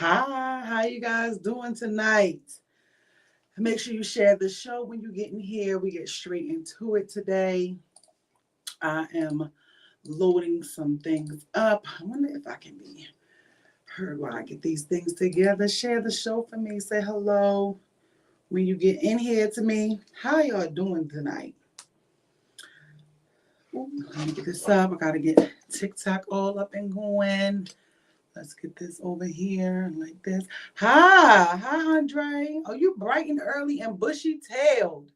Hi, how you guys doing tonight? Make sure you share the show when you get in here. We get straight into it today. I am loading some things up. I wonder if I can be heard while I get these things together. Share the show for me. Say hello when you get in here to me. How y'all doing tonight? Ooh, let me get this up. I gotta get TikTok all up and going. Let's get this over here like this. Hi, Andre. Oh, you bright and early and bushy-tailed.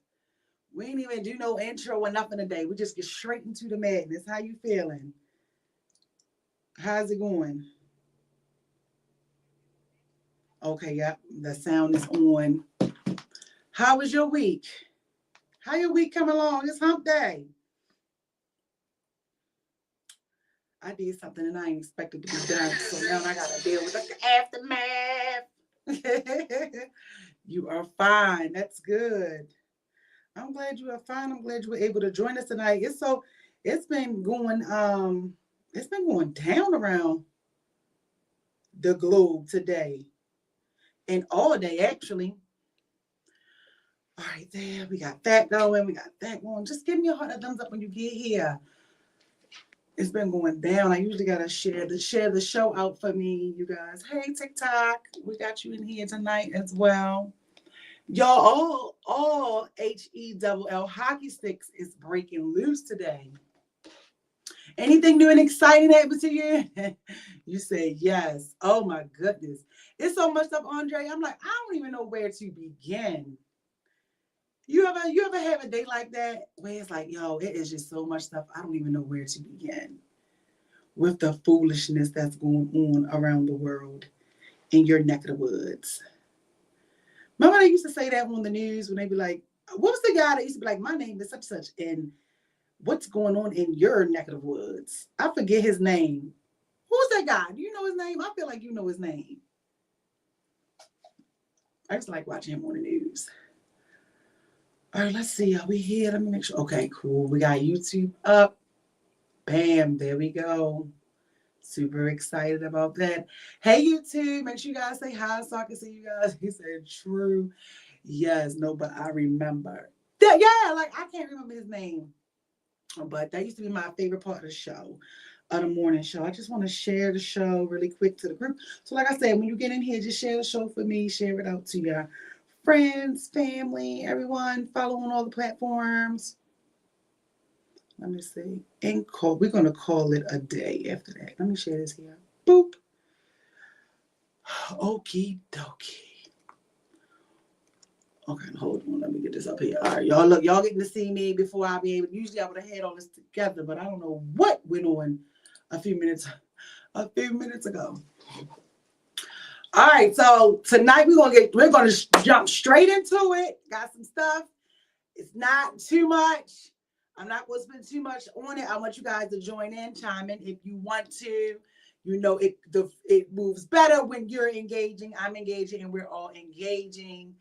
We ain't even do no intro or nothing today. We just get straight into the madness. How you feeling? How's it going? Okay, yep, the sound is on. How was your week? How your week coming along? It's hump day. I did something and I ain't expected to be done, so now I gotta deal with the aftermath. You are fine. That's good. I'm glad you are fine. I'm glad you were able to join us tonight. It's been going down around the globe today and all day actually. All right, there we got that going. We got that going. Just give me a heart, a thumbs up when you get here. It's been going down. I usually gotta share the show out for me, you guys. Hey TikTok, we got you in here tonight as well. Y'all, all HELL hockey sticks is breaking loose today. Anything new and exciting happened to you? You say yes. Oh my goodness. It's so much stuff, Andre. I'm like, I don't even know where to begin. You ever have a day like that where it's like, yo, it is just so much stuff. I don't even know where to begin with the foolishness that's going on around the world in your neck of the woods. Remember they used to say that on the news when they be like, what was the guy that used to be like, my name is such and such, and what's going on in your neck of the woods? I forget his name. Who's that guy? Do you know his name? I feel like you know his name. I just like watching him on the news. All right, let's see. Are we here? Let me make sure. Okay, cool. We got YouTube up. Bam, there we go. Super excited about that. Hey, YouTube, make sure you guys say hi so I can see you guys. He said true. Yes, no, but I remember. That, yeah, like I can't remember his name. But that used to be my favorite part of the show, of the morning show. I just want to share the show really quick to the group. So like I said, when you get in here, just share the show for me. Share it out to your friends, family, everyone. Follow on all the platforms. Let me see. We're going to call it a day after that. Let me share this here. Boop. Okie dokie. Okay, hold on. Let me get this up here. All right, y'all look, y'all getting to see me before I be able. Usually I would have had all this together, but I don't know what went on a few minutes ago. All right, so tonight we're gonna jump straight into it. Got some stuff. It's not too much. I'm not going to spend too much on it. I want you guys to join in, chime in if you want to. You know, it moves better when you're engaging, I'm engaging, and we're all engaging.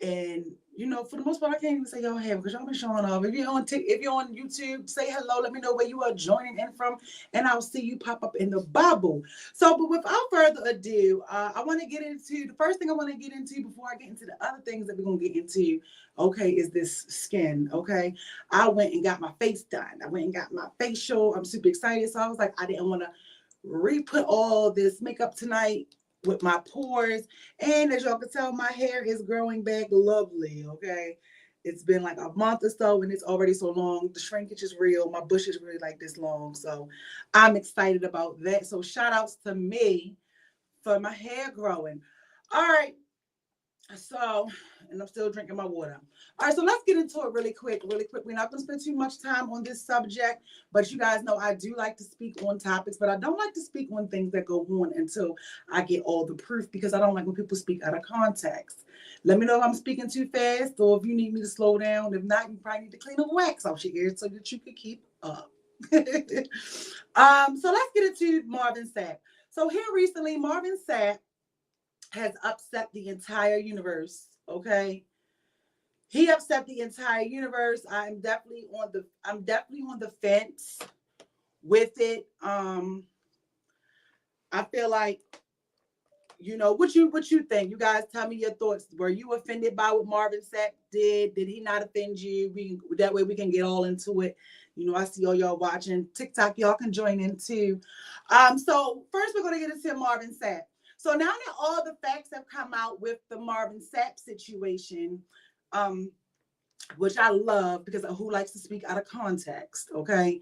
And you know, for the most part, I can't even say y'all have because y'all been showing off. If you're on YouTube, say hello. Let me know where you are joining in from, and I'll see you pop up in the bubble. So, but without further ado, I want to get into the first thing I want to get into before I get into the other things that we're gonna get into. Okay, is this skin? Okay, I went and got my face done. I went and got my facial. I'm super excited. So I was like, I didn't want to re-put all this makeup tonight with my pores, and as y'all can tell, my hair is growing back lovely. Okay, it's been like a month or so and it's already so long. The shrinkage is real. My bush is really like this long, so I'm excited about that. So shout outs to me for my hair growing. All right, so, and I'm still drinking my water. All right, so let's get into it really quick. We're not going to spend too much time on this subject, but you guys know I do like to speak on topics, but I don't like to speak on things that go on until I get all the proof because I don't like when people speak out of context. Let me know if I'm speaking too fast or if you need me to slow down. If not, you probably need to clean the wax off your ears so that you can keep up. So let's get into Marvin Sapp. So here recently, Marvin Sapp has upset the entire universe. Okay, he upset the entire universe. I'm definitely on the fence with it. I feel like You know, what you think? You guys tell me your thoughts. Were you offended by what Marvin Sapp did? Did he not offend you? That way we can get all into it. You know, I see all y'all watching TikTok. Y'all can join in too. So first we're gonna get into Marvin Sapp. So now that all the facts have come out with the Marvin Sapp situation, which I love because who likes to speak out of context, okay?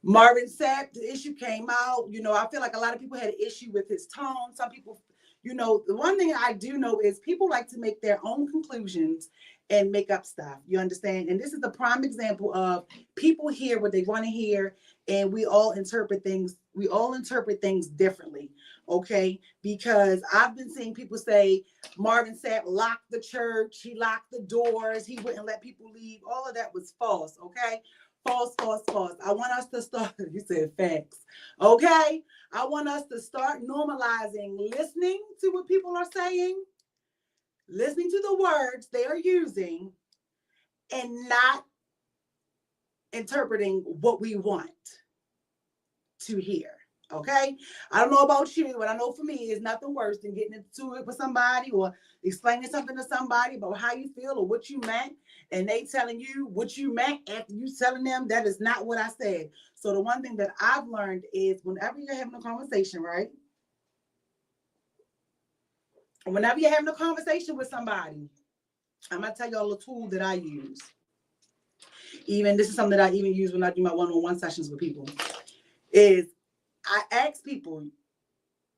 Marvin Sapp, the issue came out. You know, I feel like a lot of people had an issue with his tone. Some people, you know, the one thing I do know is people like to make their own conclusions and make up stuff. You understand? And this is the prime example of people hear what they want to hear, and we all interpret things. We all interpret things differently, okay? Because I've been seeing people say Marvin Sapp locked the church, he locked the doors, he wouldn't let people leave. All of that was false, okay? False, false, false. I want us to start, you said facts, okay? I want us to start normalizing listening to what people are saying, listening to the words they are using, and not interpreting what we want to hear, okay? I don't know about you, but I know for me, it's nothing worse than getting into it with somebody or explaining something to somebody about how you feel or what you meant, and they telling you what you meant after you telling them that is not what I said. So the one thing that I've learned is whenever you're having a conversation, right? Whenever you're having a conversation with somebody, I'm going to tell y'all a tool that I use. Even this is something that I even use when I do my one-on-one sessions with people, is I ask people,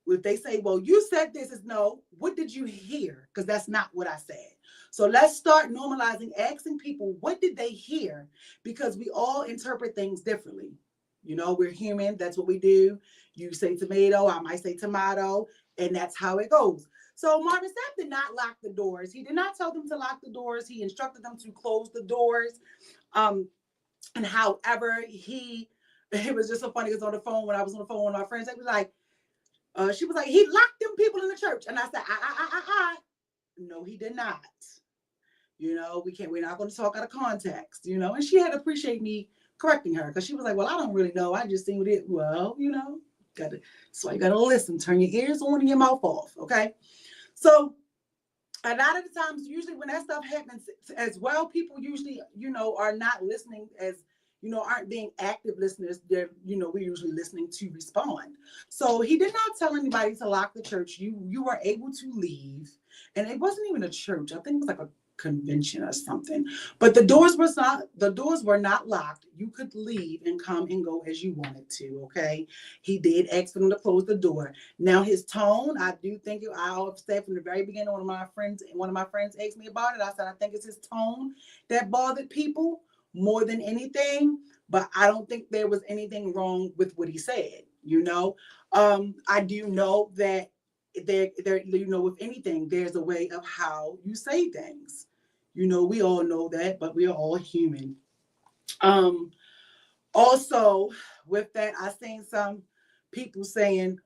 if they say, well, you said this, is no, what did you hear? Because that's not what I said. So let's start normalizing asking people, what did they hear? Because we all interpret things differently. You know, we're human. That's what we do. You say tomato, I might say tomato, and that's how it goes. So Marvin Sapp did not lock the doors. He did not tell them to lock the doors. He instructed them to close the doors. And however, it was just so funny because on the phone, when I was on the phone with my friends, they was like, she was like, he locked them people in the church. And I said, no, he did not. You know, we're not going to talk out of context, you know. And she had to appreciate me correcting her because she was like, well, I don't really know. I just seen what it, well, you know, so you got to listen, turn your ears on and your mouth off, okay? So a lot of the times, usually when that stuff happens as well, people usually, you know, are not listening as, you know, aren't being active listeners. They're, you know, we're usually listening to respond. So he did not tell anybody to lock the church. You were able to leave. And it wasn't even a church. I think it was like a convention or something. But the doors were not locked. You could leave and come and go as you wanted to, okay? He did ask for them to close the door. Now his tone, I do think I've said from the very beginning, one of my friends asked me about it. I said I think it's his tone that bothered people more than anything, but I don't think there was anything wrong with what he said, you know. I do know that there, you know, with anything, there's a way of how you say things. You know, we all know that, but we are all human. Also, with that, I've seen some people saying,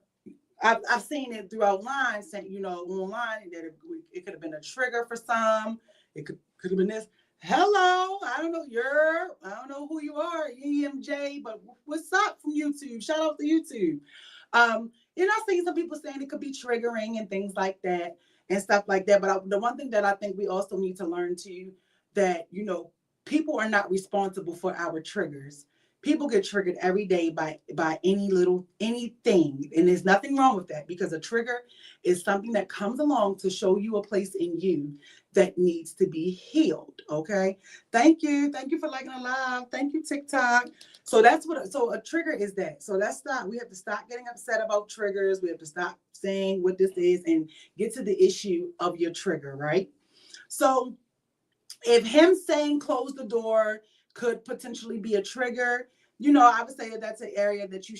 I've seen it throughout line, saying, you know, online, that it could have been a trigger for some. It could have been this. Hello, I don't know who you are, EMJ, but what's up from YouTube? Shout out to YouTube. You know, I've seen some people saying it could be triggering and things like that and stuff like that. But the one thing that I think we also need to learn too, that, you know, people are not responsible for our triggers. People get triggered every day by anything. And there's nothing wrong with that, because a trigger is something that comes along to show you a place in you that needs to be healed. Okay. Thank you. Thank you for liking the live. Thank you, TikTok. So so a trigger is that. So we have to stop getting upset about triggers. We have to stop saying what this is and get to the issue of your trigger, right? So if him saying close the door could potentially be a trigger, you know, I would say that that's an area that you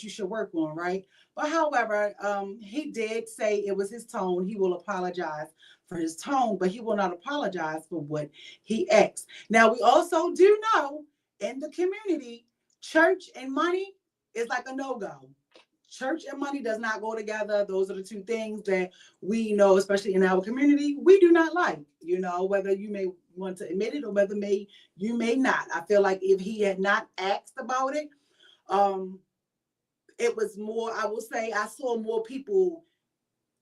should work on, right? But however, he did say it was his tone. He will apologize for his tone, but he will not apologize for what he asked. Now, we also do know in the community, church and money is like a no-go. Church and money does not go together. Those are the two things that we know, especially in our community, we do not like, you know, whether you may want to admit it or whether you may not. I feel like if he had not asked about it, it was more, I will say, I saw more people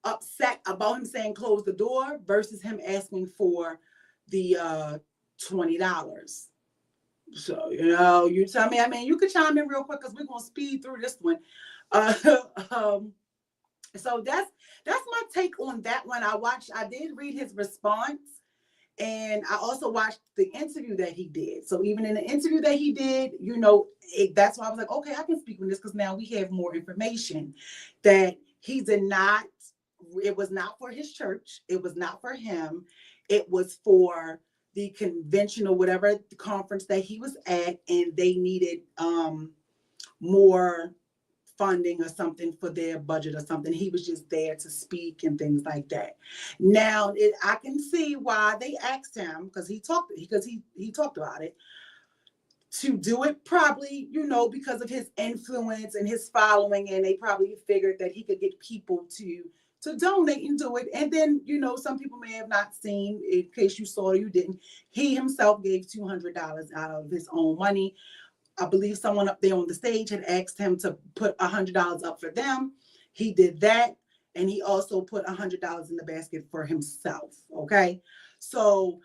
upset about him saying close the door versus him asking for the $20. So, you tell me. I mean, you could chime in real quick because we're gonna speed through this one. Uh, um, so that's my take on that one. I did read his response, and I also watched the interview that he did. So even in the interview that he did, that's why I was like, okay, I can speak on this because now we have more information that he did not. It was not for his church. It was not for him. It was for the convention or whatever the conference that he was at, and they needed more funding or something for their budget or something. He was just there to speak and things like that. Now, I can see why they asked him because he talked about it, to do it probably, because of his influence and his following, and they probably figured that he could get people to donate and do it. And then, some people may have not seen, in case you saw or you didn't, he himself gave $200 out of his own money. I believe someone up there on the stage had asked him to put $100 up for them. He did that. And he also put $100 in the basket for himself. Okay. So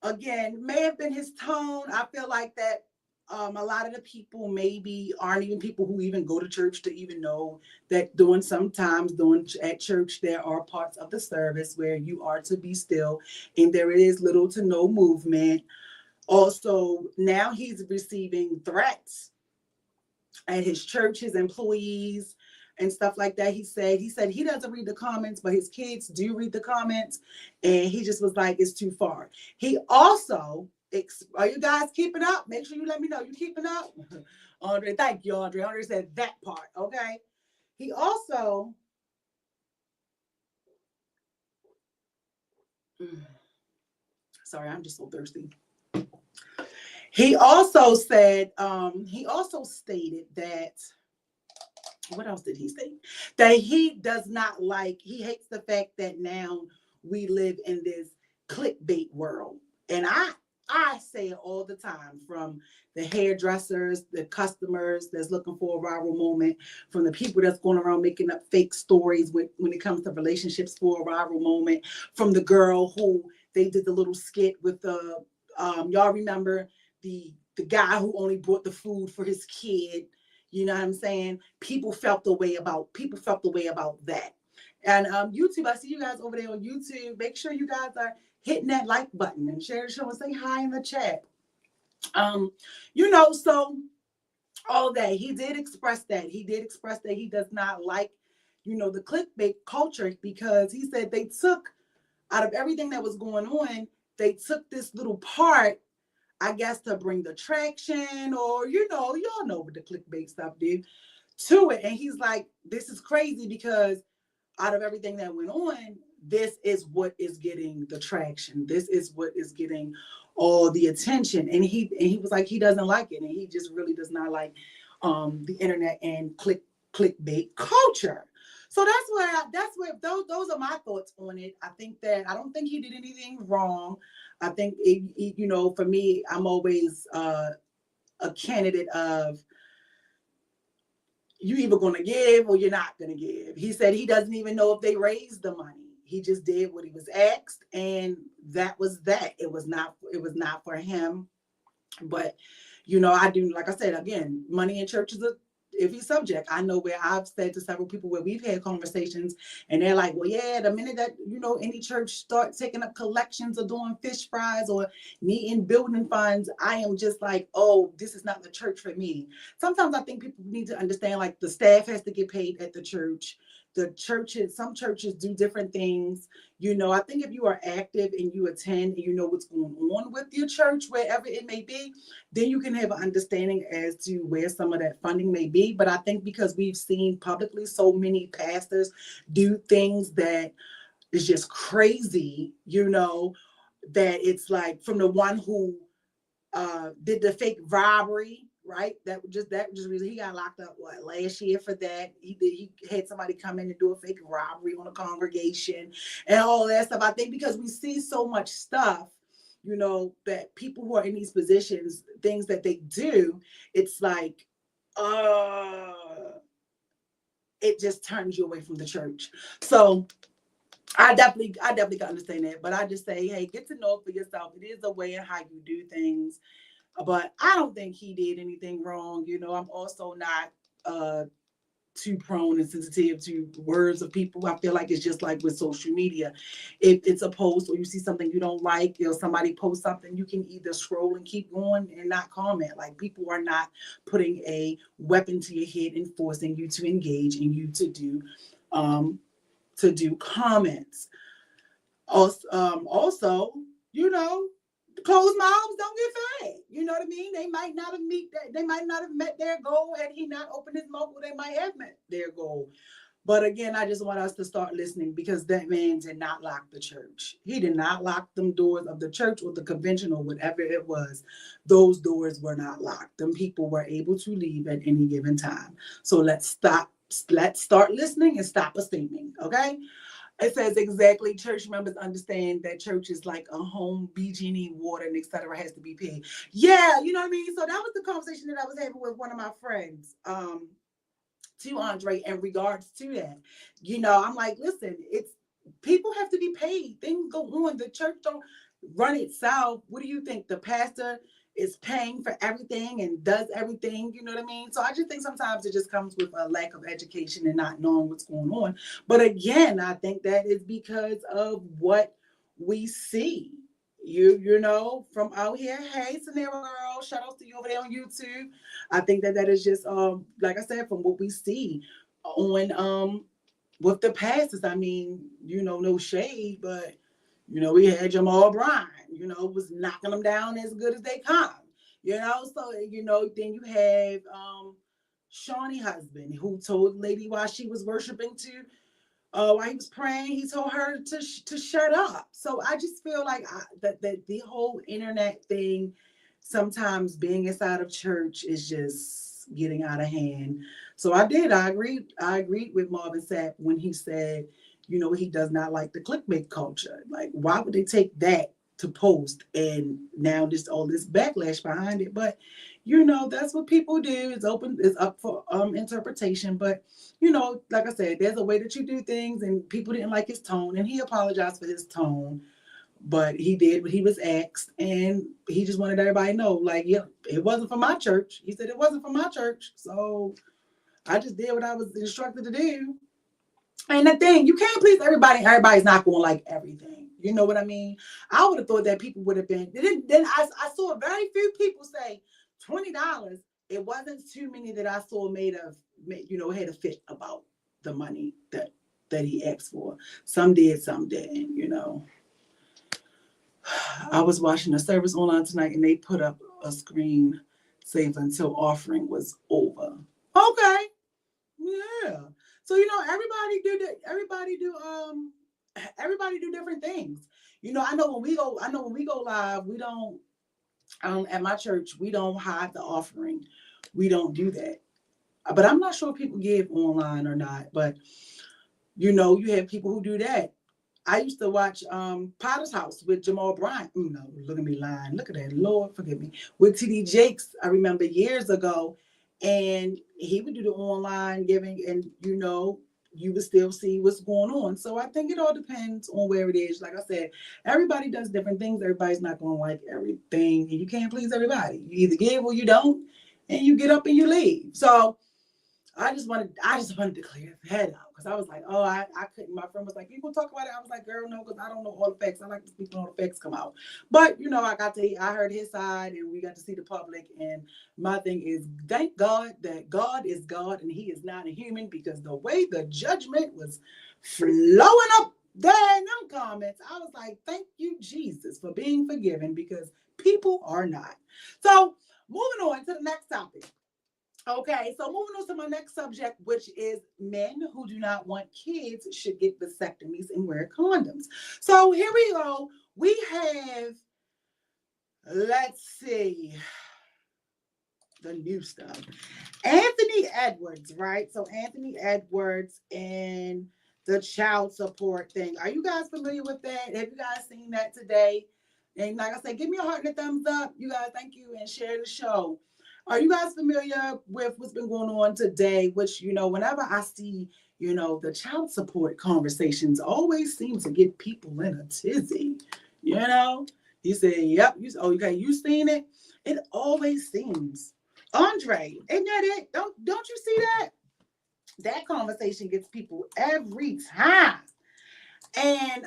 again, may have been his tone. I feel like that a lot of the people maybe aren't even people who even go to church to even know that sometimes at church, there are parts of the service where you are to be still and there is little to no movement. Also, now he's receiving threats at his church, his employees and stuff like that. He said he doesn't read the comments, but his kids do read the comments. And he just was like, it's too far. He also, are you guys keeping up? Make sure you let me know you keeping up. Andre, thank you, Andre. Andre said that part, okay? He also, sorry, I'm just so thirsty. He also said, he also stated that, what else did he say? That he does not he hates the fact that now we live in this clickbait world. And I say it all the time, from the hairdressers, the customers that's looking for a viral moment, from the people that's going around making up fake stories when it comes to relationships for a viral moment, from the girl who they did the little skit with the, y'all remember the guy who only brought the food for his kid. You know what I'm saying? People felt the way about that. And YouTube, I see you guys over there on YouTube. Make sure you guys are hitting that like button and share the show and say hi in the chat. So all that. He did express that. He does not like, the clickbait culture, because he said they took, out of everything that was going on, they took this little part, I guess, to bring the traction, or, y'all know what the clickbait stuff did to it. And he's like, this is crazy because out of everything that went on, this is what is getting the traction. This is what is getting all the attention. And he was like, he doesn't like it. And he just really does not like the internet and clickbait culture. So that's where those are my thoughts on it. I don't think he did anything wrong. I think for me, I'm always a candidate of, you either going to give or you're not going to give. He said he doesn't even know if they raised the money. He just did what he was asked, and that was that. It was not for him. But I do, like I said, again, money in church is a iffy subject. I know where I've said to several people where we've had conversations, and they're like, well, yeah, the minute that any church start taking up collections or doing fish fries or needing building funds, I am just like, oh, this is not the church for me. Sometimes I think people need to understand, like, the staff has to get paid at the church. Some churches do different things. I think if you are active and you attend and you know what's going on with your church, wherever it may be, then you can have an understanding as to where some of that funding may be. But I think because we've seen publicly so many pastors do things that is just crazy, that it's like, from the one who did the fake robbery, right? That was just really, he got locked up last year for that. He had somebody come in and do a fake robbery on a congregation and all that stuff. I think because we see so much stuff, that people who are in these positions, things that they do, it's like, it just turns you away from the church. So I definitely can understand that. But I just say, hey, get to know it for yourself. It is a way in how you do things. But I don't think he did anything wrong. I'm also not uh too prone and sensitive to words of people. I feel like it's just like with social media. If it's a post or you see something you don't like, somebody posts something, you can either scroll and keep going and not comment. Like, people are not putting a weapon to your head and forcing you to engage and you um to do comments. Also, you know, closed mouths don't get fed. You know what I mean? They might not have met their goal had he not opened his mouth, or they might have met their goal. But again, I just want us to start listening, because that man did not lock the church. He did not lock them doors of the church or the convention or whatever it was. Those doors were not locked. Them people were able to leave at any given time. So let's stop. Let's start listening and stop assuming. Okay. It says exactly. Church members understand that church is like a home, BG&E, water, and etc. has to be paid. Yeah, you know what I mean? So that was the conversation that I was having with one of my friends, to Andre, in regards to that. I'm like, listen, it's people have to be paid. Things go on. The church don't run itself. What do you think? The pastor is paying for everything and does everything. You know what I mean? So I just think sometimes it just comes with a lack of education and not knowing what's going on. But again, I think that is because of what we see. From out here. Hey, Scenario Girl, shout out to you over there on YouTube. I think that is just like I said, from what we see on with the pastors. I mean, no shade, but we had Jamal Bryan, was knocking them down as good as they come. So then you have Shawnee husband, who told the lady while she was worshiping to while he was praying, he told her to shut up. So I just feel like that the whole internet thing, sometimes being inside of church, is just getting out of hand. So I agreed with Marvin Sapp when he said, he does not like the clickbait culture. Like, why would they take that to post, and now just all this backlash behind it? But that's what people do. It's up for interpretation. But like I said, there's a way that you do things, and people didn't like his tone, and he apologized for his tone. But he did what he was asked, and he just wanted everybody to know, like, yeah, it wasn't for my church. He said it wasn't for my church, so I just did what I was instructed to do. And the thing, you can't please everybody. Everybody's not going to like everything. You know what I mean? I would have thought that people would have been. Then I saw very few people say $20. It wasn't too many that I saw had a fit about the money that he asked for. Some did, some didn't. I was watching a service online tonight, and they put up a screen saying until offering was over. Okay. Yeah. So everybody do different things. I know when we go live, we don't at my church, we don't hide the offering. We don't do that. But I'm not sure if people give online or not, but you have people who do that. I used to watch Potter's House with Jamal Bryant. No, look at me lying. Look at that. Lord, forgive me. With TD Jakes, I remember years ago. And he would do the online giving, and you would still see what's going on. So I think it all depends on where it is. Like I said, everybody does different things. Everybody's not going to like everything. And you can't please everybody. You either give or you don't, and you get up and you leave. So I just wanted to clear that out, because I was like, oh, I couldn't. My friend was like, you gonna talk about it? I was like, girl, no, because I don't know all the facts. I like to speak when all the facts come out. But I heard his side, and we got to see the public. And my thing is, thank God that God is God and He is not a human, because the way the judgment was flowing up there in them comments, I was like, thank you, Jesus, for being forgiven, because people are not. So moving on to the next topic. Okay, so moving on to my next subject, which is men who do not want kids should get vasectomies and wear condoms. So here we go. We have, let's see, the new stuff. Anthony Edwards, right? So Anthony Edwards and the child support thing. Are you guys familiar with that? Have you guys seen that today? And like I said, give me a heart and a thumbs up. You guys, thank you, and share the show. Are you guys familiar with what's been going on today? Which, whenever I see, You know, the child support conversations always seem to get people in a tizzy. You know, he said, "Yep." Okay, you seen it? It always seems. Andre, isn't that it? Don't you see that? That conversation gets people every time. And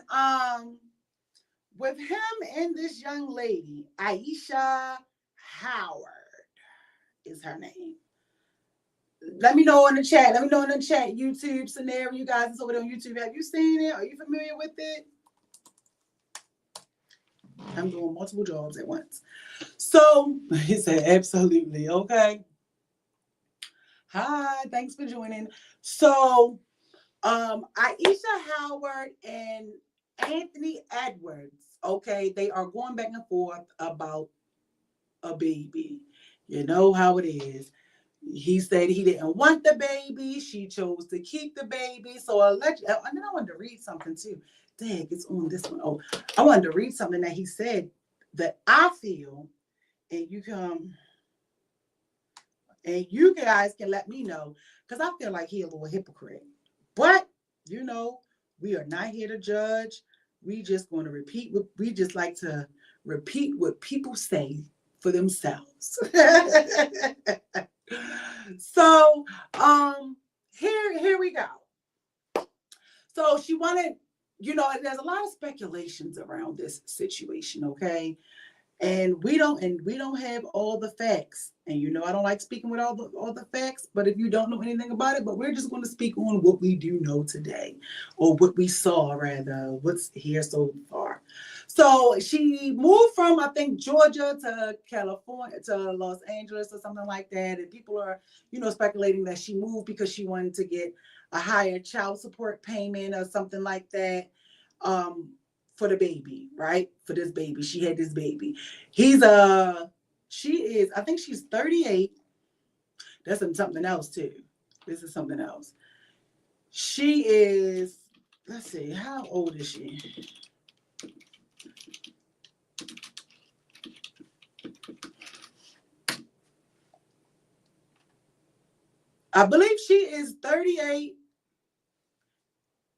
with him and this young lady, Aisha Howard is her name. Let me know in the chat. Let me know in the chat. YouTube scenario, you guys it's over there on YouTube. Have you seen it? Are you familiar with it? I'm doing multiple jobs at once. So he said, absolutely. Okay. Hi, thanks for joining. So Aisha Howard and Anthony Edwards, okay, they are going back and forth about a baby. You know how it is. He said he didn't want the baby. She chose to keep the baby. So allegedly, and then I wanted to read something too. Dang, it's on this one. Oh, I wanted to read something that he said that I feel, and you guys can let me know, because I feel like he a little hypocrite. But you know, we are not here to judge. We just going to repeat what we just like to repeat what people say for themselves. So here we go. So she wanted, you know, there's a lot of speculations around this situation, okay? And we don't have all the facts. And you know I don't like speaking with all the facts, but if you don't know anything about it, but we're just going to speak on what we do know today, or what we saw rather, what's here so far. So she moved from, I think, Georgia to California to Los Angeles or something like that. And people are, you know, speculating that she moved because she wanted to get a higher child support payment or something like that. For the baby, right? For this baby. She had this baby. She is, I think she's 38. That's something else too. This is something else. She is, let's see, how old is she? I believe she is 38.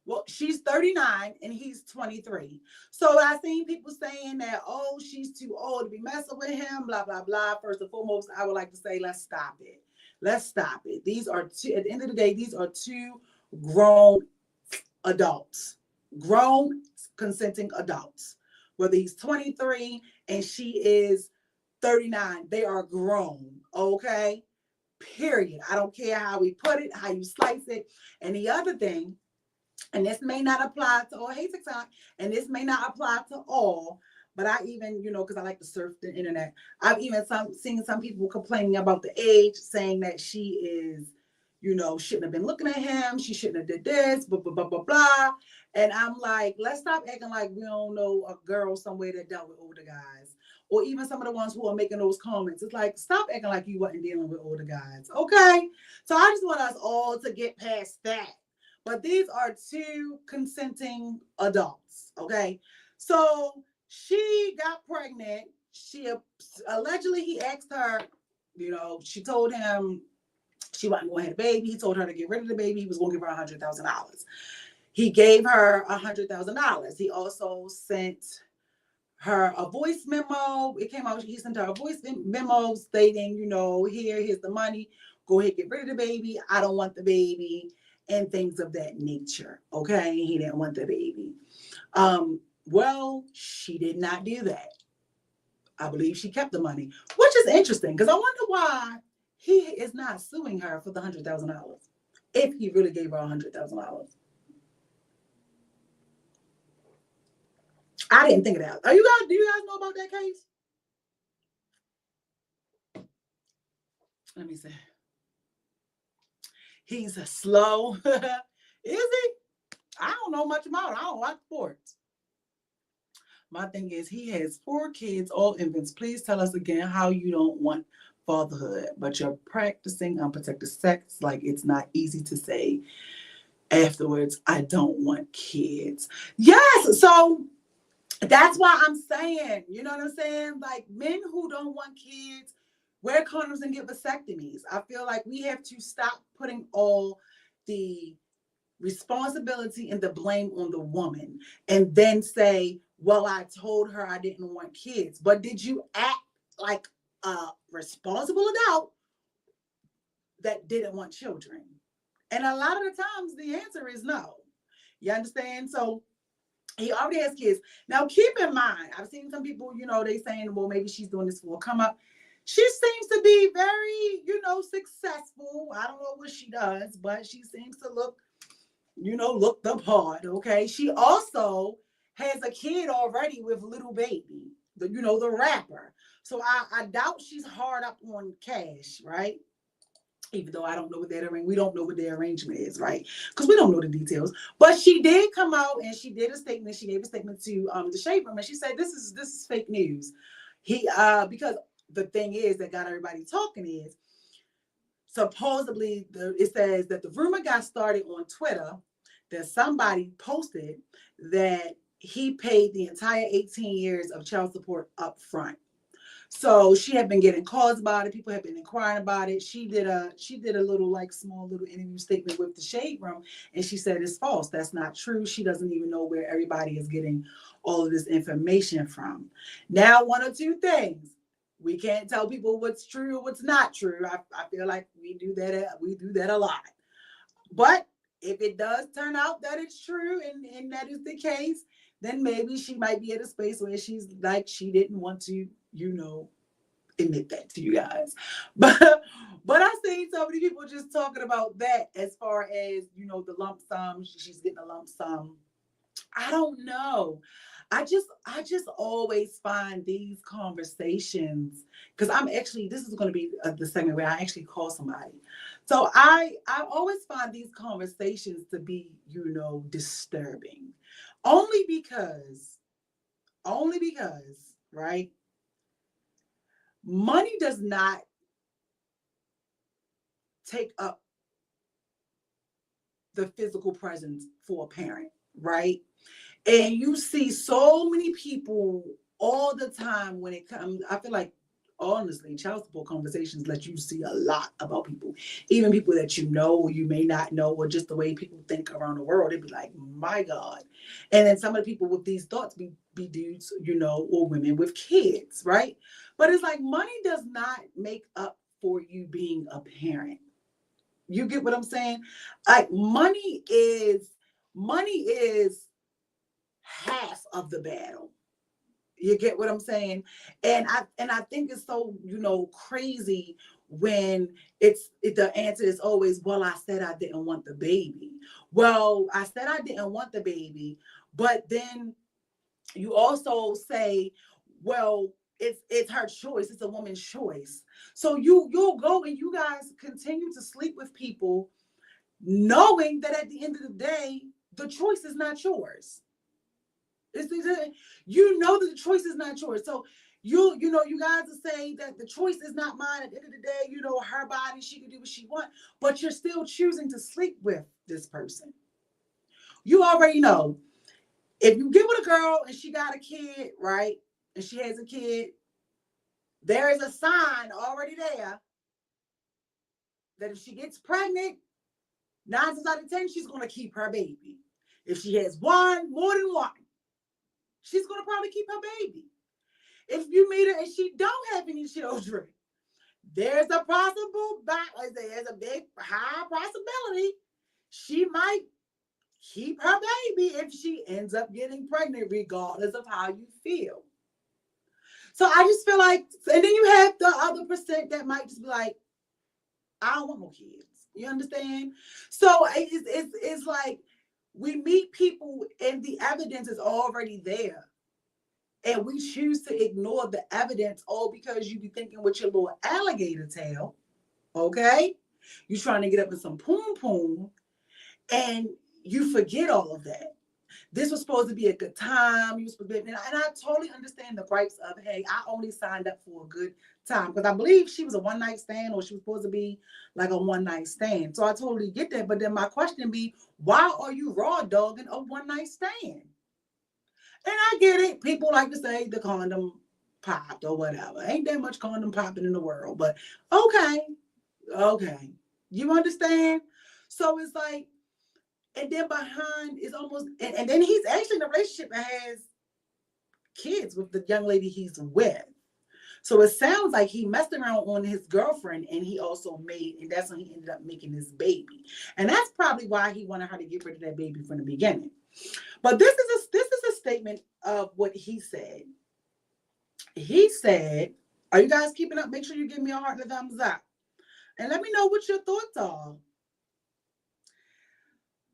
Well, she's 39 and he's 23. So I seen people saying that, oh, she's too old to be messing with him, blah, blah, blah. First and foremost, I would like to say, let's stop it. Let's stop it. These are two, at the end of the day, these are two grown adults, grown consenting adults. Whether he's 23 and she is 39, they are grown, okay? Period. I don't care how we put it, how you slice it. And the other thing, and this may not apply to all, hey TikTok, and this may not apply to all, but I even, you know, because I like to surf the internet, I've even seen some people complaining about the age, saying that she is, you know, shouldn't have been looking at him, she shouldn't have did this, blah, blah, blah, blah, blah. And I'm like, let's stop acting like we don't know a girl somewhere that dealt with older guys. Or even some of the ones who are making those comments. It's like, stop acting like you wasn't dealing with older guys, okay? So I just want us all to get past that. But these are two consenting adults, okay? So she got pregnant. She allegedly, he asked her, you know, she told him she wasn't going to have a baby. He told her to get rid of the baby. He was going to give her $100,000. He gave her $100,000. He also sent her a voice memo. It came out, he sent her a voice memo stating, you know, here's the money. Go ahead, get rid of the baby. I don't want the baby. And things of that nature. Okay, he didn't want the baby. Well, she did not do that. I believe she kept the money, which is interesting because I wonder why he is not suing her for the $100,000 if he really gave her $100,000. I didn't think of that. Do you guys know about that case? Let me see. He's a slow. Is he? I don't know much about it. I don't watch sports. My thing is, he has 4 kids, all infants. Please tell us again how you don't want fatherhood, but you're practicing unprotected sex. Like, it's not easy to say afterwards, I don't want kids. Yes. So that's why I'm saying, you know what I'm saying? Like, men who don't want kids, wear condoms and get vasectomies. I feel like we have to stop putting all the responsibility and the blame on the woman, and then say, well, I told her I didn't want kids. But did you act like a responsible adult that didn't want children? And a lot of the times the answer is no. You understand? So he already has kids. Now, keep in mind, I've seen some people, they saying, well, maybe she's doing this for a come up. She seems to be very, successful. I don't know what she does, but she seems to look the part. Okay. She also has a kid already with Little Baby, the rapper. So I doubt she's hard up on cash, right? Even though I don't know what we don't know what their arrangement is, right? Because we don't know the details. But she did come out and she did a statement. She gave a statement to the Shade Room, and she said this is fake news. Because the thing is that got everybody talking is supposedly it says that the rumor got started on Twitter that somebody posted that he paid the entire 18 years of child support up front. So she had been getting calls about it. People had been inquiring about it. She did a little small little interview statement with the Shade Room, and she said it's false. That's not true. She doesn't even know where everybody is getting all of this information from. Now, one or two things. We can't tell people what's true or what's not true. I feel like we do that a lot. But if it does turn out that it's true and that is the case, then maybe she might be at a space where she's like, she didn't want to, admit that to you guys. But I've seen so many people just talking about that as far as, the lump sum, she's getting a lump sum. I don't know. I just always find these conversations, because this is going to be the segment where I actually call somebody. So I always find these conversations to be, disturbing. Only because, right? Money does not take up the physical presence for a parent, right? And you see so many people all the time when it comes, I feel like, honestly, child support conversations let you see a lot about people, even people that you know or you may not know, or just the way people think around the world. They'd be like, my God. And then some of the people with these thoughts be dudes, or women with kids, right? But it's like money does not make up for you being a parent. You get what I'm saying? Like money is half of the battle. You get what I'm saying? And I think it's so, crazy when the answer is always, well, I said I didn't want the baby. Well, I said I didn't want the baby, but then you also say, well, it's her choice. It's a woman's choice. So you'll go and you guys continue to sleep with people knowing that at the end of the day, the choice is not yours. That the choice is not yours. So you guys will say that the choice is not mine. At the end of the day, her body, she can do what she wants, but you're still choosing to sleep with this person. You already know, if you get with a girl and she got a kid, right? And she has a kid, there is a sign already there that if she gets pregnant, 9 times out of 10, she's going to keep her baby. If she has more than one, she's going to probably keep her baby. If you meet her and she don't have any children, there's a big high possibility she might keep her baby if she ends up getting pregnant, regardless of how you feel. So I just feel like, and then you have the other percent that might just be like, I don't want no kids. You understand? So it's like we meet people and the evidence is already there. And we choose to ignore the evidence all because you be thinking with your little alligator tail, okay? You're trying to get up in some poom, and you forget all of that. This was supposed to be a good time. And I totally understand the gripes of, hey, I only signed up for a good time. Because I believe she was a one-night stand, or she was supposed to be like a one-night stand. So I totally get that. But then my question be, why are you raw dogging a one-night stand? And I get it. People like to say the condom popped or whatever. Ain't that much condom popping in the world. But okay. You understand? So it's like, And then behind is almost, and then he's actually in a relationship that has kids with the young lady he's with. So it sounds like he messed around on his girlfriend, and he also made, and that's when he ended up making this baby. And that's probably why he wanted her to get rid of that baby from the beginning. But this is a statement of what he said. He said, are you guys keeping up? Make sure you give me a heart and a thumbs up. And let me know what your thoughts are.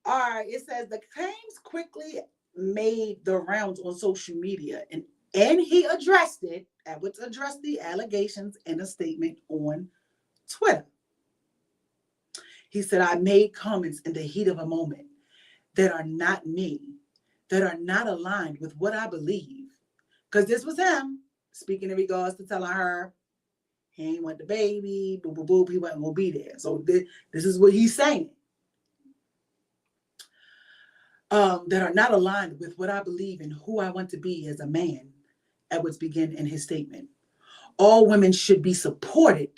All right, it says the claims quickly made the rounds on social media, and he addressed it. Edwards addressed the allegations in a statement on Twitter. He said, I made comments in the heat of a moment that are not me, that are not aligned with what I believe. Because this was him speaking in regards to telling her he ain't want the baby, boop, boop, boop, he wasn't going to be there. So this is what he's saying. That are not aligned with what I believe and who I want to be as a man, Edwards began in his statement. All women should be supported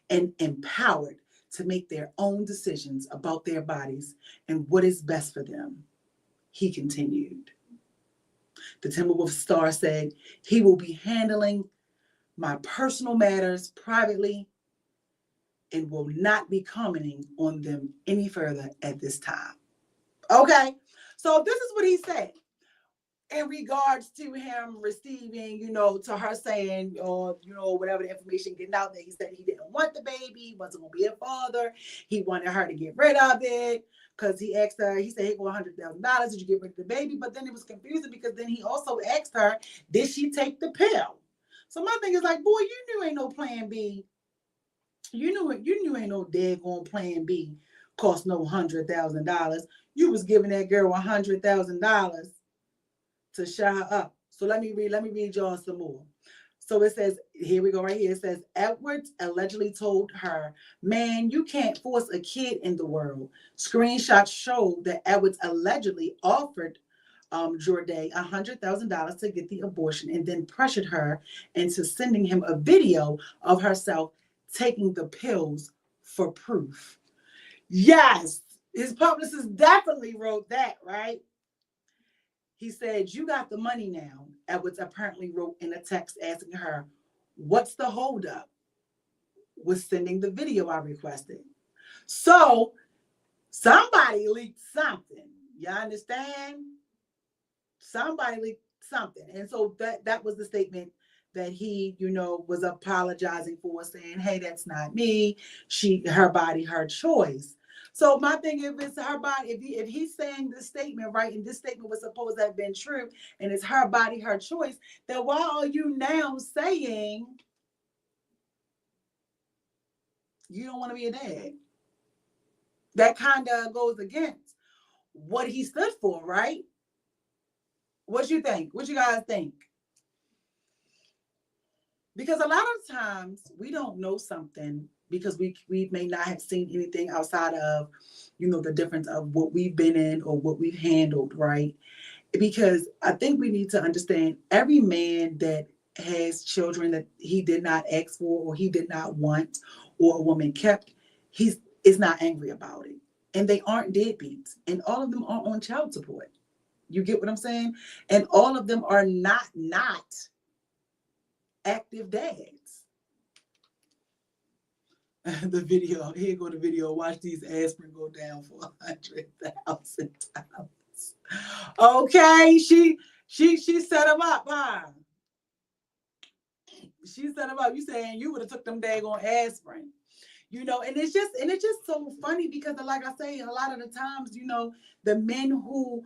and empowered to make their own decisions about their bodies and what is best for them, he continued. The Timberwolves star said he will be handling my personal matters privately and will not be commenting on them any further at this time. Okay, so this is what he said in regards to him receiving, to her saying, or, whatever the information getting out there. He said he didn't want the baby. He wasn't going to be a father. He wanted her to get rid of it because he asked her, he said, hey, well, $100,000. Did you get rid of the baby? But then it was confusing because then he also asked her, did she take the pill? So my thing is like, boy, you knew ain't no plan B. You knew ain't no daggone plan B cost no $100,000. You was giving that girl $100,000 to shut her up. So let me read y'all some more. So it says, here we go right here. It says, Edwards allegedly told her, man, you can't force a kid in the world. Screenshots show that Edwards allegedly offered Jordan $100,000 to get the abortion and then pressured her into sending him a video of herself taking the pills for proof. Yes, his publicist definitely wrote that, right? He said, you got the money now, Edwards apparently wrote in a text asking her, what's the holdup with sending the video I requested? So somebody leaked something. You understand? Somebody leaked something. And so that was the statement that he, was apologizing for, saying, hey, that's not me. Her body, her choice. So my thing, if it's her body, if he's saying this statement, right, and this statement was supposed to have been true, and it's her body, her choice, then why are you now saying you don't want to be a dad? That kind of goes against what he stood for, right? What you think? What you guys think? Because a lot of times we don't know something because we may not have seen anything outside of, the difference of what we've been in or what we've handled, right? Because I think we need to understand every man that has children that he did not ask for or he did not want or a woman kept, is not angry about it. And they aren't deadbeats. And all of them are on child support. You get what I'm saying? And all of them are not active dads. The video, here go the video. Watch these aspirin go down for $100,000. Okay, she set him up, huh? She set him up. You saying you would have took them daggone aspirin, and it's just so funny because, like I say, a lot of the times, the men who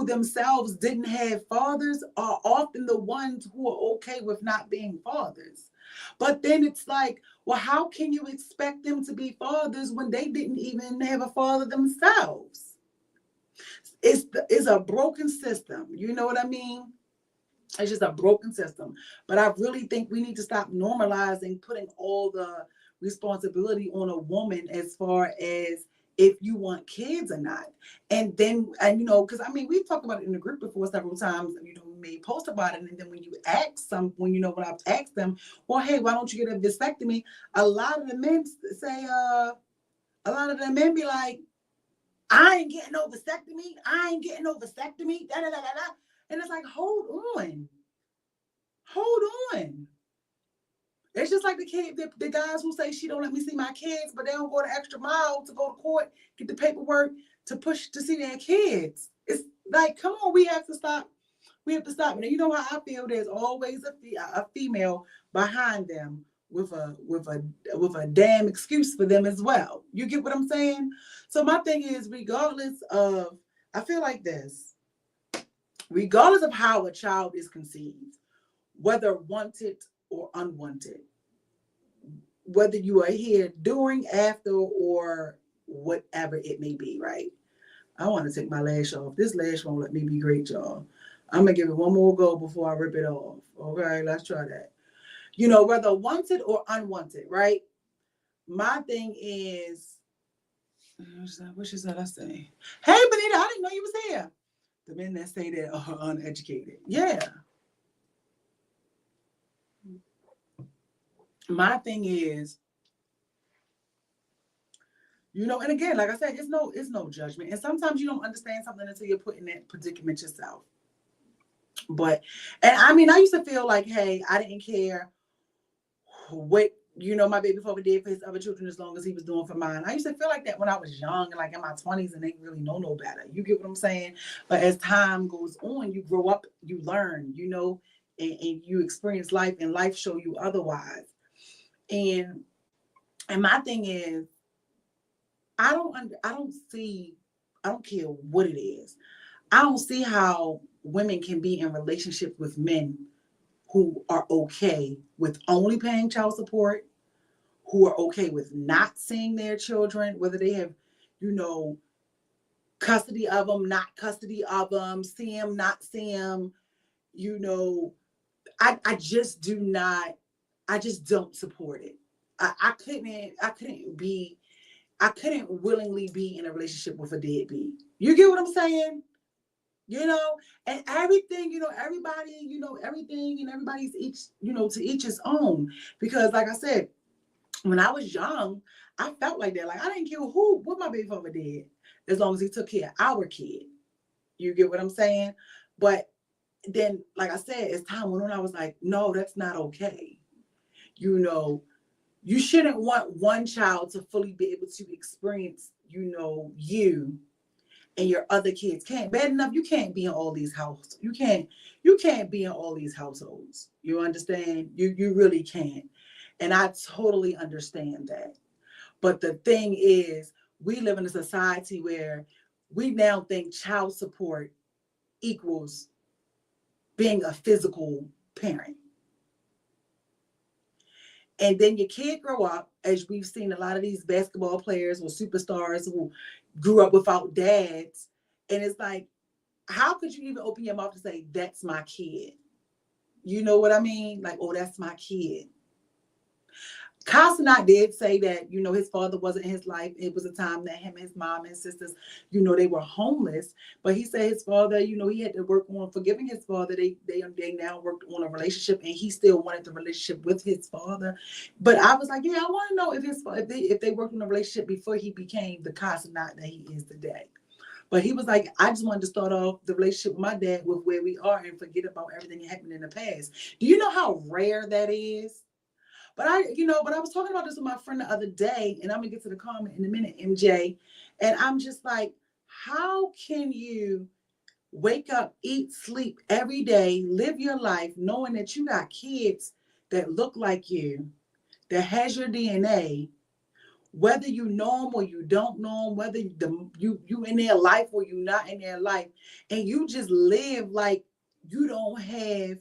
themselves didn't have fathers are often the ones who are okay with not being fathers. But then it's like, well, how can you expect them to be fathers when they didn't even have a father themselves? It's a broken system. You know what I mean? It's just a broken system. But I really think we need to stop normalizing putting all the responsibility on a woman as far as if you want kids or not. And then, because we've talked about it in the group before several times, we may post about it. And then when you ask when I've asked them, well, hey, why don't you get a vasectomy? A lot of the men say, a lot of the men be like, I ain't getting no vasectomy. I ain't getting no vasectomy. Da, da, da, da, da. And it's like, hold on. Hold on. It's just like the guys who say she don't let me see my kids, but they don't go the extra mile to go to court, get the paperwork to push to see their kids. It's like, come on, we have to stop. We have to stop. And you know how I feel? There's always a female behind them with a damn excuse for them as well. You get what I'm saying? So my thing is, I feel like this, regardless of how a child is conceived, whether wanted or unwanted, whether you are here during, after, or whatever it may be, right? I want to take my lash off. This lash won't let me be great, y'all. I'm going to give it one more go before I rip it off. Okay, let's try that. You know, whether wanted or unwanted, right? My thing is, what she said I say? Hey, Benita, I didn't know you was here. The men that say that are uneducated. Yeah. My thing is, you know, and again, like I said, it's no judgment. And sometimes you don't understand something until you're put in that predicament yourself. But, and I mean, I used to feel like, hey, I didn't care what, you know, my baby father did for his other children as long as he was doing for mine. I used to feel like that when I was young, like in my 20s, and they really know no better. You get what I'm saying? But as time goes on, you grow up, you learn, you know, and you experience life, and life show you otherwise. And my thing is, I don't care what it is. I don't see how women can be in relationships with men who are okay with only paying child support, who are okay with not seeing their children, whether they have, you know, custody of them, not custody of them, see them, not see them, you know. I just don't support it. I couldn't willingly be in a relationship with a deadbeat. You get what I'm saying? You know, and everything, you know, everybody, you know, everything and everybody's each, you know, to each his own. Because like I said, when I was young, I felt like that. Like I didn't care what my baby father did, as long as he took care of our kid. You get what I'm saying? But then, like I said, as time went on, I was like, no, that's not okay. You know, you shouldn't want one child to fully be able to experience, you know, you and your other kids can't. Bad enough, you can't be in all these houses. You can't be in all these households. You understand? You really can't. And I totally understand that. But the thing is, we live in a society where we now think child support equals being a physical parent. And then your kid grow up, as we've seen a lot of these basketball players or superstars who grew up without dads. And it's like, how could you even open your mouth to say, that's my kid? You know what I mean? Like, oh, that's my kid. Cossanet did say that, you know, his father wasn't in his life. It was a time that him and his mom and sisters, you know, they were homeless. But he said his father, you know, he had to work on forgiving his father. They now worked on a relationship, and he still wanted the relationship with his father. But I was like, yeah, I want to know if they worked on a relationship before he became the Cossanet that he is today. But he was like, I just wanted to start off the relationship with my dad with where we are and forget about everything that happened in the past. Do you know how rare that is? But I was talking about this with my friend the other day, and I'm gonna get to the comment in a minute, MJ. And I'm just like, how can you wake up, eat, sleep every day, live your life knowing that you got kids that look like you, that has your DNA, whether you know them or you don't know them, whether you in their life or you not in their life, and you just live like you don't have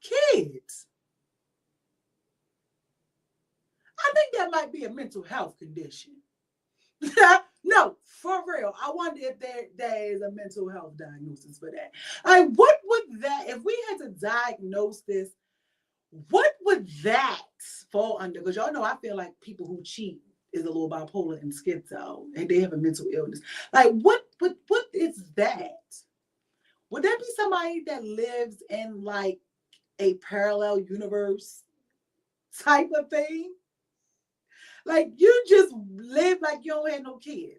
kids? I think that might be a mental health condition. No, for real. I wonder if there is a mental health diagnosis for that. Like, what would that, if we had to diagnose this, what would that fall under? Because y'all know I feel like people who cheat is a little bipolar and schizo, and they have a mental illness. Like, what is that? Would that be somebody that lives in like a parallel universe type of thing? Like, you just live like you don't have no kids.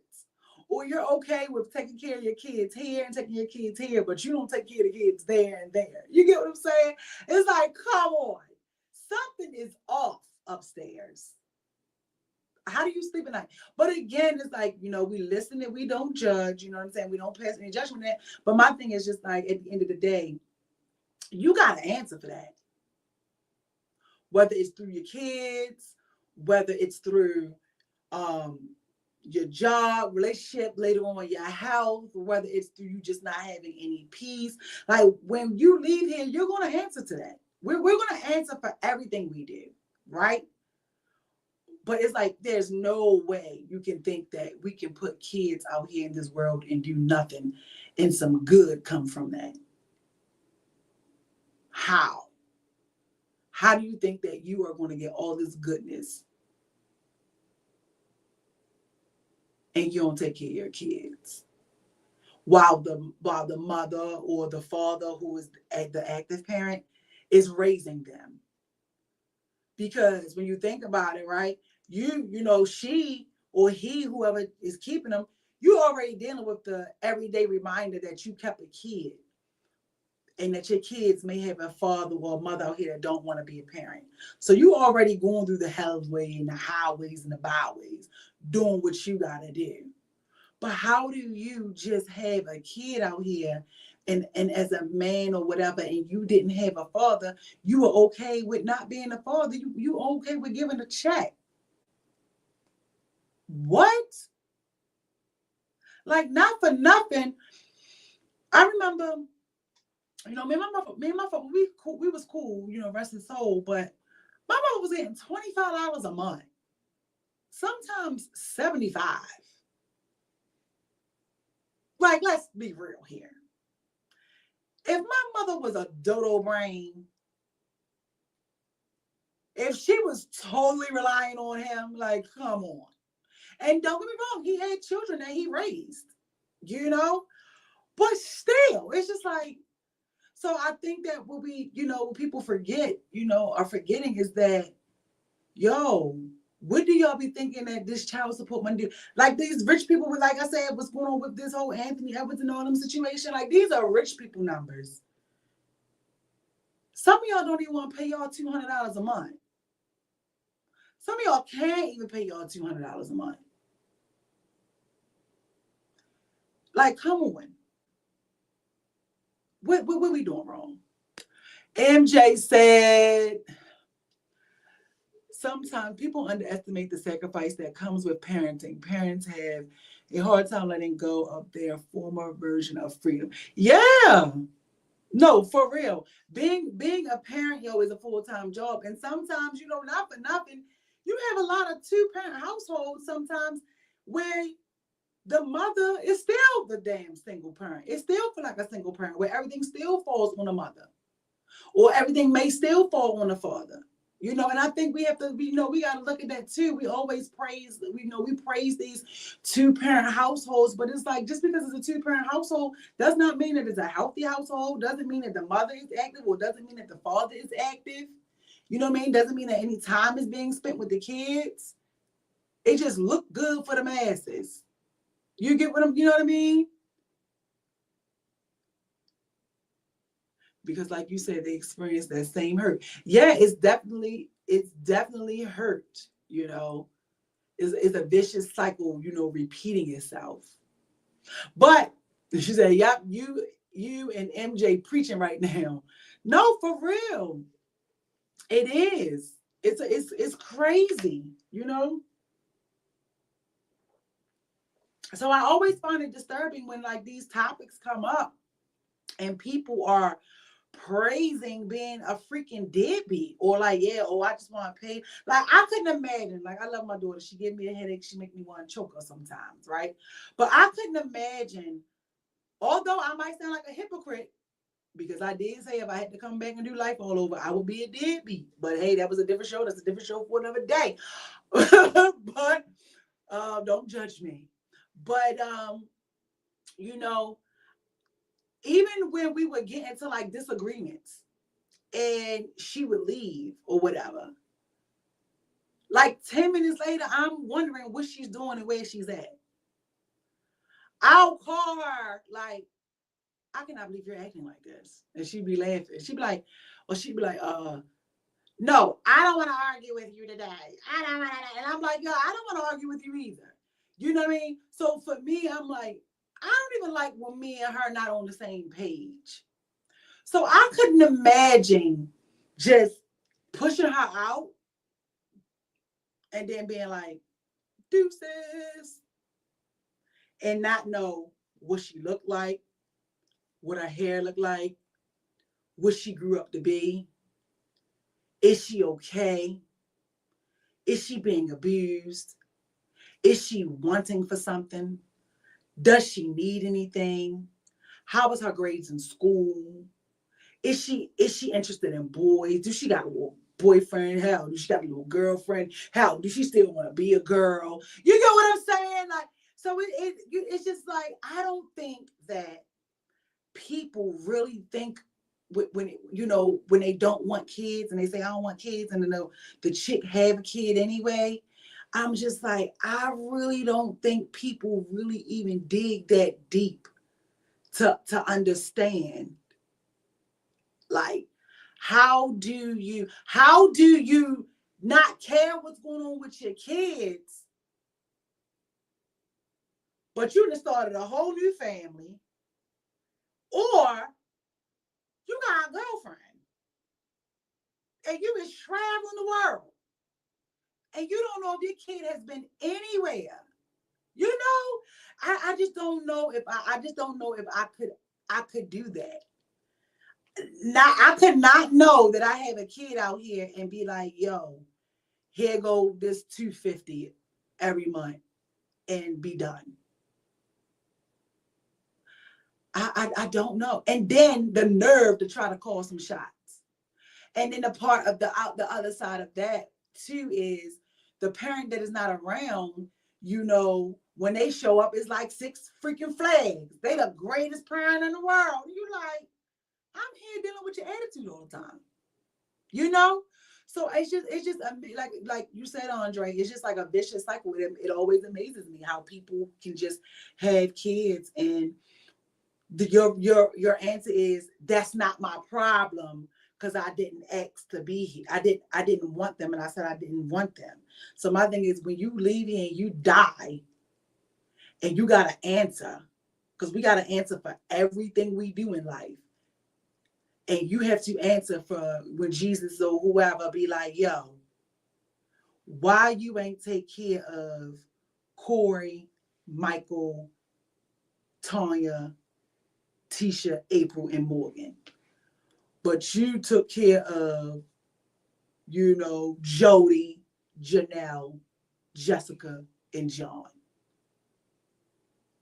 or you're okay with taking care of your kids here and taking your kids here, but you don't take care of the kids there and there. You get what I'm saying? It's like, come on. Something is off upstairs. How do you sleep at night? But again, it's like, we listen and we don't judge. You know what I'm saying? We don't pass any judgment on that. But my thing is just like, at the end of the day, you got to answer for that. Whether it's through your kids, whether it's through your job, relationship, later on your health, whether it's through you just not having any peace. Like when you leave here, you're going to answer to that. We're going to answer for everything we do, right? But it's like, there's no way you can think that we can put kids out here in this world and do nothing and some good come from that. How? How do you think that you are going to get all this goodness and you don't take care of your kids? While the mother or the father, who is the active parent, is raising them. Because when you think about it, right, she or he, whoever is keeping them, you already dealing with the everyday reminder that you kept a kid and that your kids may have a father or a mother out here that don't want to be a parent. So you already going through the hell's way and the highways and the byways, doing what you got to do. But how do you just have a kid out here and as a man or whatever, and you didn't have a father, you were okay with not being a father? You okay with giving a check? What? Like, not for nothing. I remember, me and my father, we was cool, rest his soul, but my mother was getting $25 a month. Sometimes 75. Like, let's be real here. If my mother was a dodo brain, if she was totally relying on him, like, come on. And don't get me wrong, he had children that he raised, but still, it's just like, so I think that what what people forget, are forgetting is that, what do y'all be thinking that this child support money do? Like these rich people, like I said, what's going on with this whole Anthony Edwards and all them situation, like these are rich people numbers. Some of y'all don't even want to pay y'all $200 a month. Some of y'all can't even pay y'all $200 a month. Like, come on. What we doing wrong? MJ said, sometimes people underestimate the sacrifice that comes with parenting. Parents have a hard time letting go of their former version of freedom. Yeah. No, for real. Being a parent, is a full-time job. And sometimes, not for nothing, you have a lot of two-parent households sometimes where the mother is still the damn single parent. It still feel like a single parent where everything still falls on the mother. Or everything may still fall on the father. And I think we have to, we got to look at that too. We always praise, we praise these two-parent households, but it's like, just because it's a two-parent household does not mean that it's a healthy household, doesn't mean that the mother is active, or doesn't mean that the father is active. You know what I mean? Doesn't mean that any time is being spent with the kids. It just looked good for the masses. You get what you know what I mean? Because like you said, they experience that same hurt. Yeah, it's definitely hurt, It's a vicious cycle, repeating itself. But she said, yep, you and MJ preaching right now. No, for real. It is. It's crazy, So I always find it disturbing when like these topics come up and people are praising being a freaking deadbeat, or like, I just want to pay. Like, I couldn't imagine, like, I love my daughter, she gives me a headache, she make me want to choke her sometimes, right? But I couldn't imagine, although I might sound like a hypocrite, because I did say if I had to come back and do life all over, I would be a deadbeat. But hey, that was a different show. That's a different show for another day. But don't judge me. But even when we would get into like disagreements and she would leave or whatever, like 10 minutes later, I'm wondering what she's doing and where she's at. I'll call her like, I cannot believe you're acting like this. And she'd be laughing. She'd be like, no, I don't want to argue with you today. I don't want to. And I'm like, yo, I don't want to argue with you either. You know what I mean? So for me, I'm like, I don't even like when me and her not on the same page. So I couldn't imagine just pushing her out and then being like, deuces, and not know what she looked like, what her hair looked like, what she grew up to be. Is she okay? Is she being abused? Is she wanting for something? Does she need anything? How was her grades in school? Is she interested in boys? Do she got a little boyfriend? Hell, do she got a little girlfriend? Hell, do she still want to be a girl? You get what I'm saying? Like, so it's just like, I don't think that people really think when when they don't want kids and they say I don't want kids, and then the chick have a kid anyway. I'm just like, I really don't think people really even dig that deep to understand, like, how do you not care what's going on with your kids, but you just started a whole new family, or you got a girlfriend and you is traveling the world and you don't know if your kid has been anywhere. You know, I just don't know if I could do that. Now I could not know that I have a kid out here and be like, yo, here go this $250 every month and be done. I don't know. And then the nerve to try to call some shots. And then the part of the other side of that too is the parent that is not around, when they show up, it's like 6 freaking flags. They the greatest parent in the world. You like, I'm here dealing with your attitude all the time. So it's just like you said, Andre, it's just like a vicious cycle. It always amazes me how people can just have kids and your answer is, that's not my problem because I didn't ask to be here. I didn't want them, and I said I didn't want them. So my thing is, when you leave here and you die, and you got to answer, because we got to answer for everything we do in life. And you have to answer for when Jesus or whoever be like, yo, why you ain't take care of Corey, Michael, Tanya, Tisha, April, and Morgan, but you took care of, Jody, Janelle, Jessica, and John.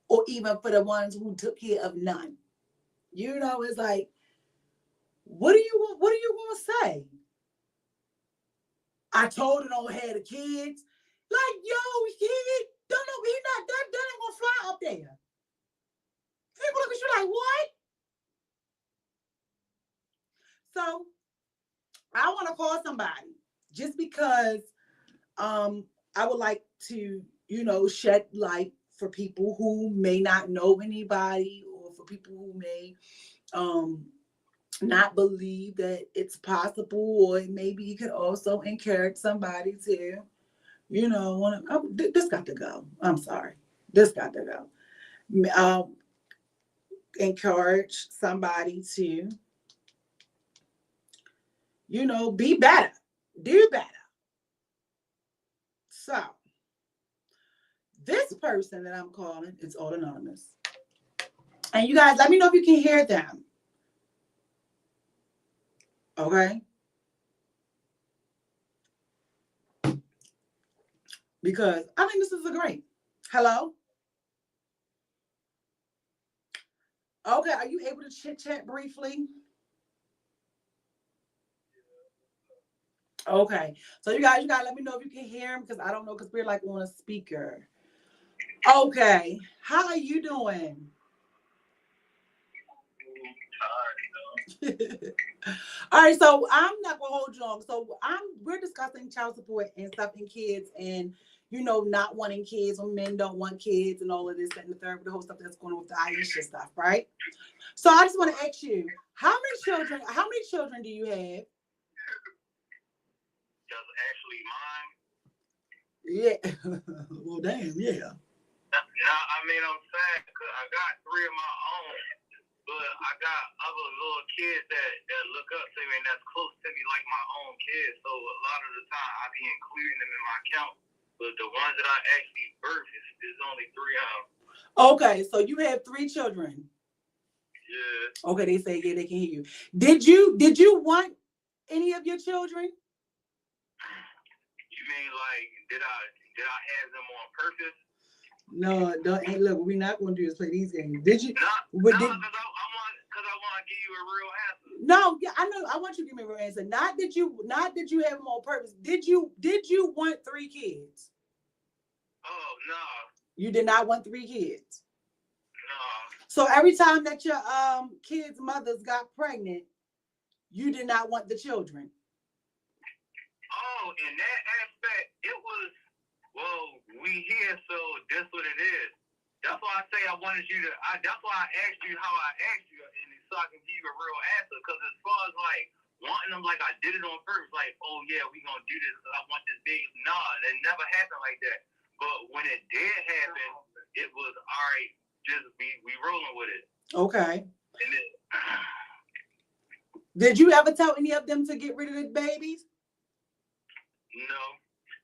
Or even for the ones who took care of none. It's like, what are you going to say? I told her don't have the kids. Like, yo, he don't know, he not that ain't gonna fly up there. People look at you like, what? So I want to call somebody just because I would like to, shed light for people who may not know anybody, or for people who may not believe that it's possible, or maybe you could also encourage somebody to, this got to go. I'm sorry. This got to go. Encourage somebody to, be better, do better. So this person that I'm calling is all anonymous. And you guys, let me know if you can hear them. Okay? Because I think this is a great. Hello? Okay, are you able to chit chat briefly? Okay. So you guys let me know if you can hear him, because I don't know, because we're like on a speaker. Okay. How are you doing? All right, so I'm not gonna hold you long. So we're discussing child support and stuff and kids, and not wanting kids when men don't want kids and all of this, that, and the third, the whole stuff that's going on with the Aisha stuff, right? So I just want to ask you, how many children do you have? That's actually mine. Yeah. Well, damn, yeah. Now, I mean, I'm sad because I got 3 of my own, but I got other little kids that look up to me and that's close to me like my own kids. So a lot of the time I be including them in my count. But the ones that I actually birthed is only 3 of them. Okay, so you have 3 children. Yeah. Okay, they say, yeah, they can hear you. Did you want any of your children? You mean like did I have them on purpose? No, don't. Hey, look, what we're not going to do is play these games. Did you? No, because I want to give you a real answer. No, yeah, I know. I want you to give me a real answer. Not that you have them on purpose. Did you want 3 kids? Oh no. You did not want 3 kids. No. So every time that your kids' mothers got pregnant, you did not want the children. Oh, in that aspect, it was, well, we here, so that's what it is. That's why I say I wanted you to, that's why I asked you how I asked you, and so I can give you a real answer. Because as far as like wanting them, like I did it on purpose, like, oh yeah, we gonna do this because I want this baby. Nah, that never happened like that. But when it did happen, it was all right. Just we rolling with it. Okay. And then, did you ever tell any of them to get rid of the babies? No,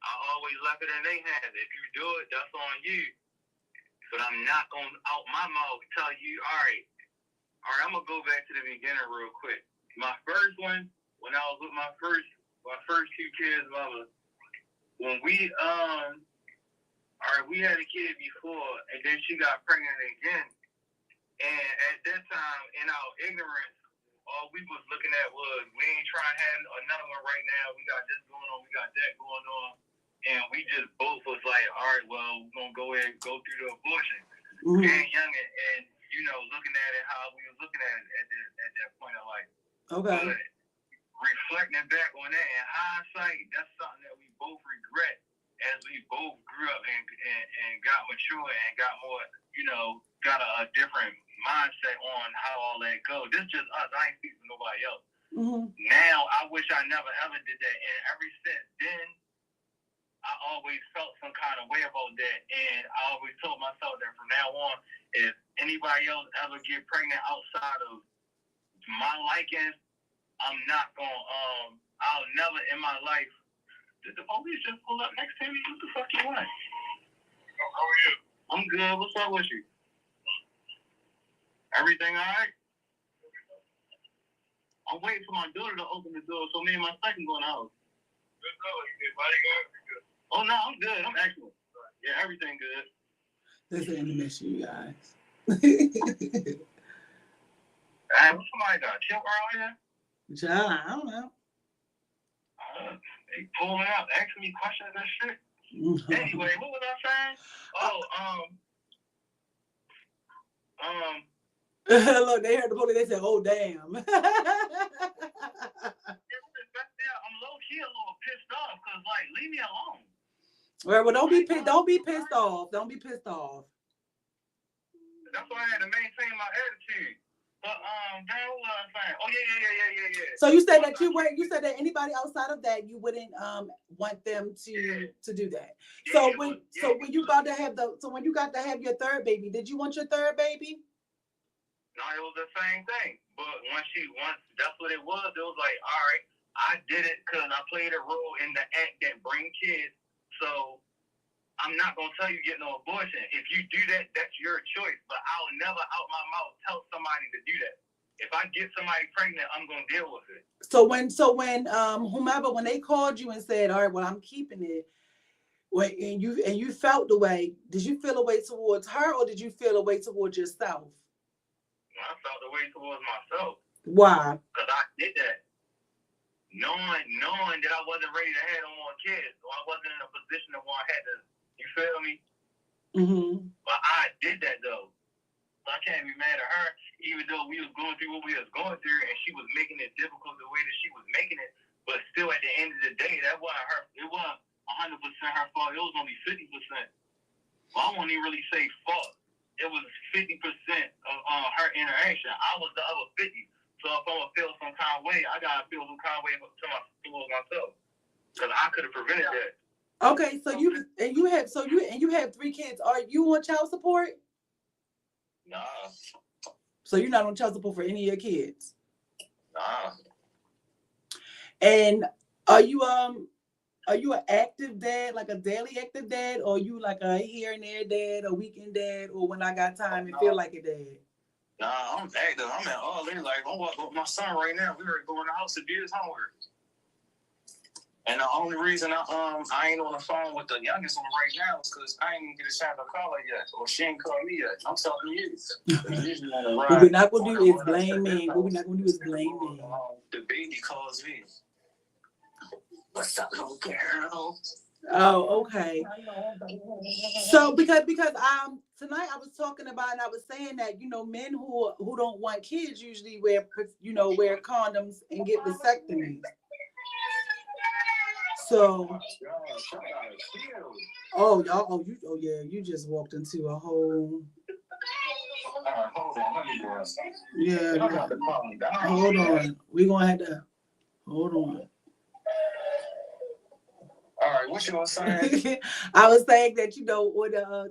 I always left it in their hands. If you do it, that's on you. But I'm not going to, out my mouth, tell you, all right, I'm going to go back to the beginning real quick. My first one, when I was with my first 2 kids' mother, when we had a kid before, and then she got pregnant again. And at that time, in our ignorance, all we was looking at was, we ain't trying to have another one right now. We got this going on. We got that going on. And we just both was like, all right, well, we're going to go ahead and go through the abortion. Mm-hmm. And young and, looking at it how we was looking at it at that point in life. Okay. But reflecting back on that in hindsight, that's something that we both regret as we both grew up and got mature and got more, got a different mindset on how all that goes. This is just us. I ain't speaking to nobody else. Mm-hmm. Now, I wish I never ever did that. And ever since then, I always felt some kind of way about that. And I always told myself that from now on, if anybody else ever get pregnant outside of my liking, I'm not going to, I'll never in my life. Did the police just pull up next to me? What the fuck you want? How are you? I'm good. What's up with you? Everything all right? I'm waiting for my daughter to open the door so me and my second go in the house. Good color. You get bodyguard? Good. Oh, no, I'm good. I'm excellent. Yeah, everything good. This is the mission, you guys. Somebody got killed earlier? John, I don't know. They pulling up, asking me questions and shit. Anyway, what was I saying? Look, they heard the police. They said, "Oh, damn." I'm low key a little pissed off because, like, leave me alone. All right, well, don't be pissed off. Don't be pissed off. That's why I had to maintain my attitude. But man, what was I saying? Oh yeah. So you said that you said that anybody outside of that you wouldn't want them to do that. So when you got to have your third baby, did you want your third baby? No, it was the same thing. But once that's what it was. It was like, all right, I did it because I played a role in the act that bring kids. So I'm not going to tell you get no abortion. If you do that, that's your choice. But I'll never out my mouth tell somebody to do that. If I get somebody pregnant, I'm going to deal with it. So when whomever, when they called you and said, all right, well, I'm keeping it, and you felt the way, did you feel a way towards her or did you feel a way towards yourself? I felt the way towards myself. Why? Because I did that. Knowing that I wasn't ready to have no more kids. So I wasn't in a position to want to have to. You feel me? Mm-hmm. But I did that though. So I can't be mad at her, even though we was going through what we was going through, and she was making it difficult the way that she was making it. But still, at the end of the day, that wasn't her. It wasn't 100% her fault. It was only 50% if I'm gonna feel some kind of way, I gotta feel some kind of way towards myself, because I could have prevented that. Okay, so you have 3 kids. Are you on child support? Nah. So you're not on child support for any of your kids? Nah. And are you an active dad, like a daily active dad, or are you like a here and there dad, a weekend dad, or when I got time and feel like a dad? Nah, I'm active. I'm in all in. Like, I'm walking with my son right now. We already going to the house to do his homework. And the only reason I ain't on the phone with the youngest one right now is because I ain't get a chance to call her yet, or she ain't called me yet. I'm telling you. What we're not gonna do is blame me. What we're not gonna do is blame me. The baby calls me. What's up, little girl? Oh, okay. So because tonight I was talking about, and I was saying that men who don't want kids usually wear condoms and get vasectomies. So, you just walked into a whole. Hold on, let me go. Yeah. Hold on. We're gonna have to hold on. All right, what you was saying? I was saying that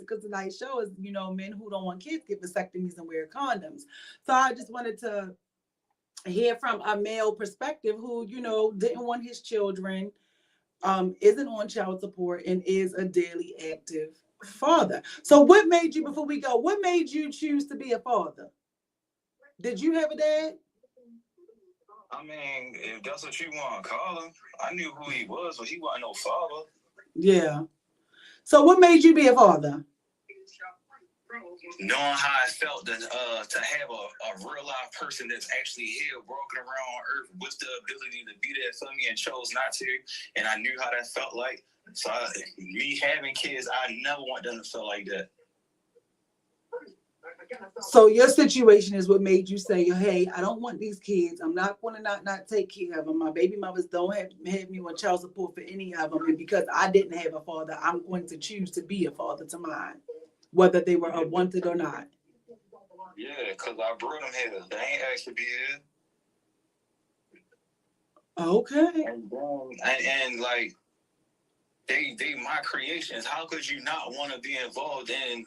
because tonight's show is men who don't want kids get vasectomies and wear condoms. So I just wanted to hear from a male perspective who didn't want his children, isn't on child support, and is a daily active father. So what made you, before we go, what made you choose to be a father? Did you have a dad? I mean, if that's what you want to call him, I knew who he was, but he wasn't no father. Yeah. So what made you be a father? Knowing how I felt to have a real life person that's actually here walking around on earth with the ability to be there for me and chose not to, and I knew how that felt like. So me having kids, I never want them to feel like that. So your situation is what made you say, hey, I don't want these kids. I'm not going to not take care of them. My baby mothers don't have me on child support for any of them. And because I didn't have a father, I'm going to choose to be a father to mine, whether they were wanted or not. Yeah, because I brought them here. They ain't asked to be here. Okay. And like, they my creations. How could you not want to be involved in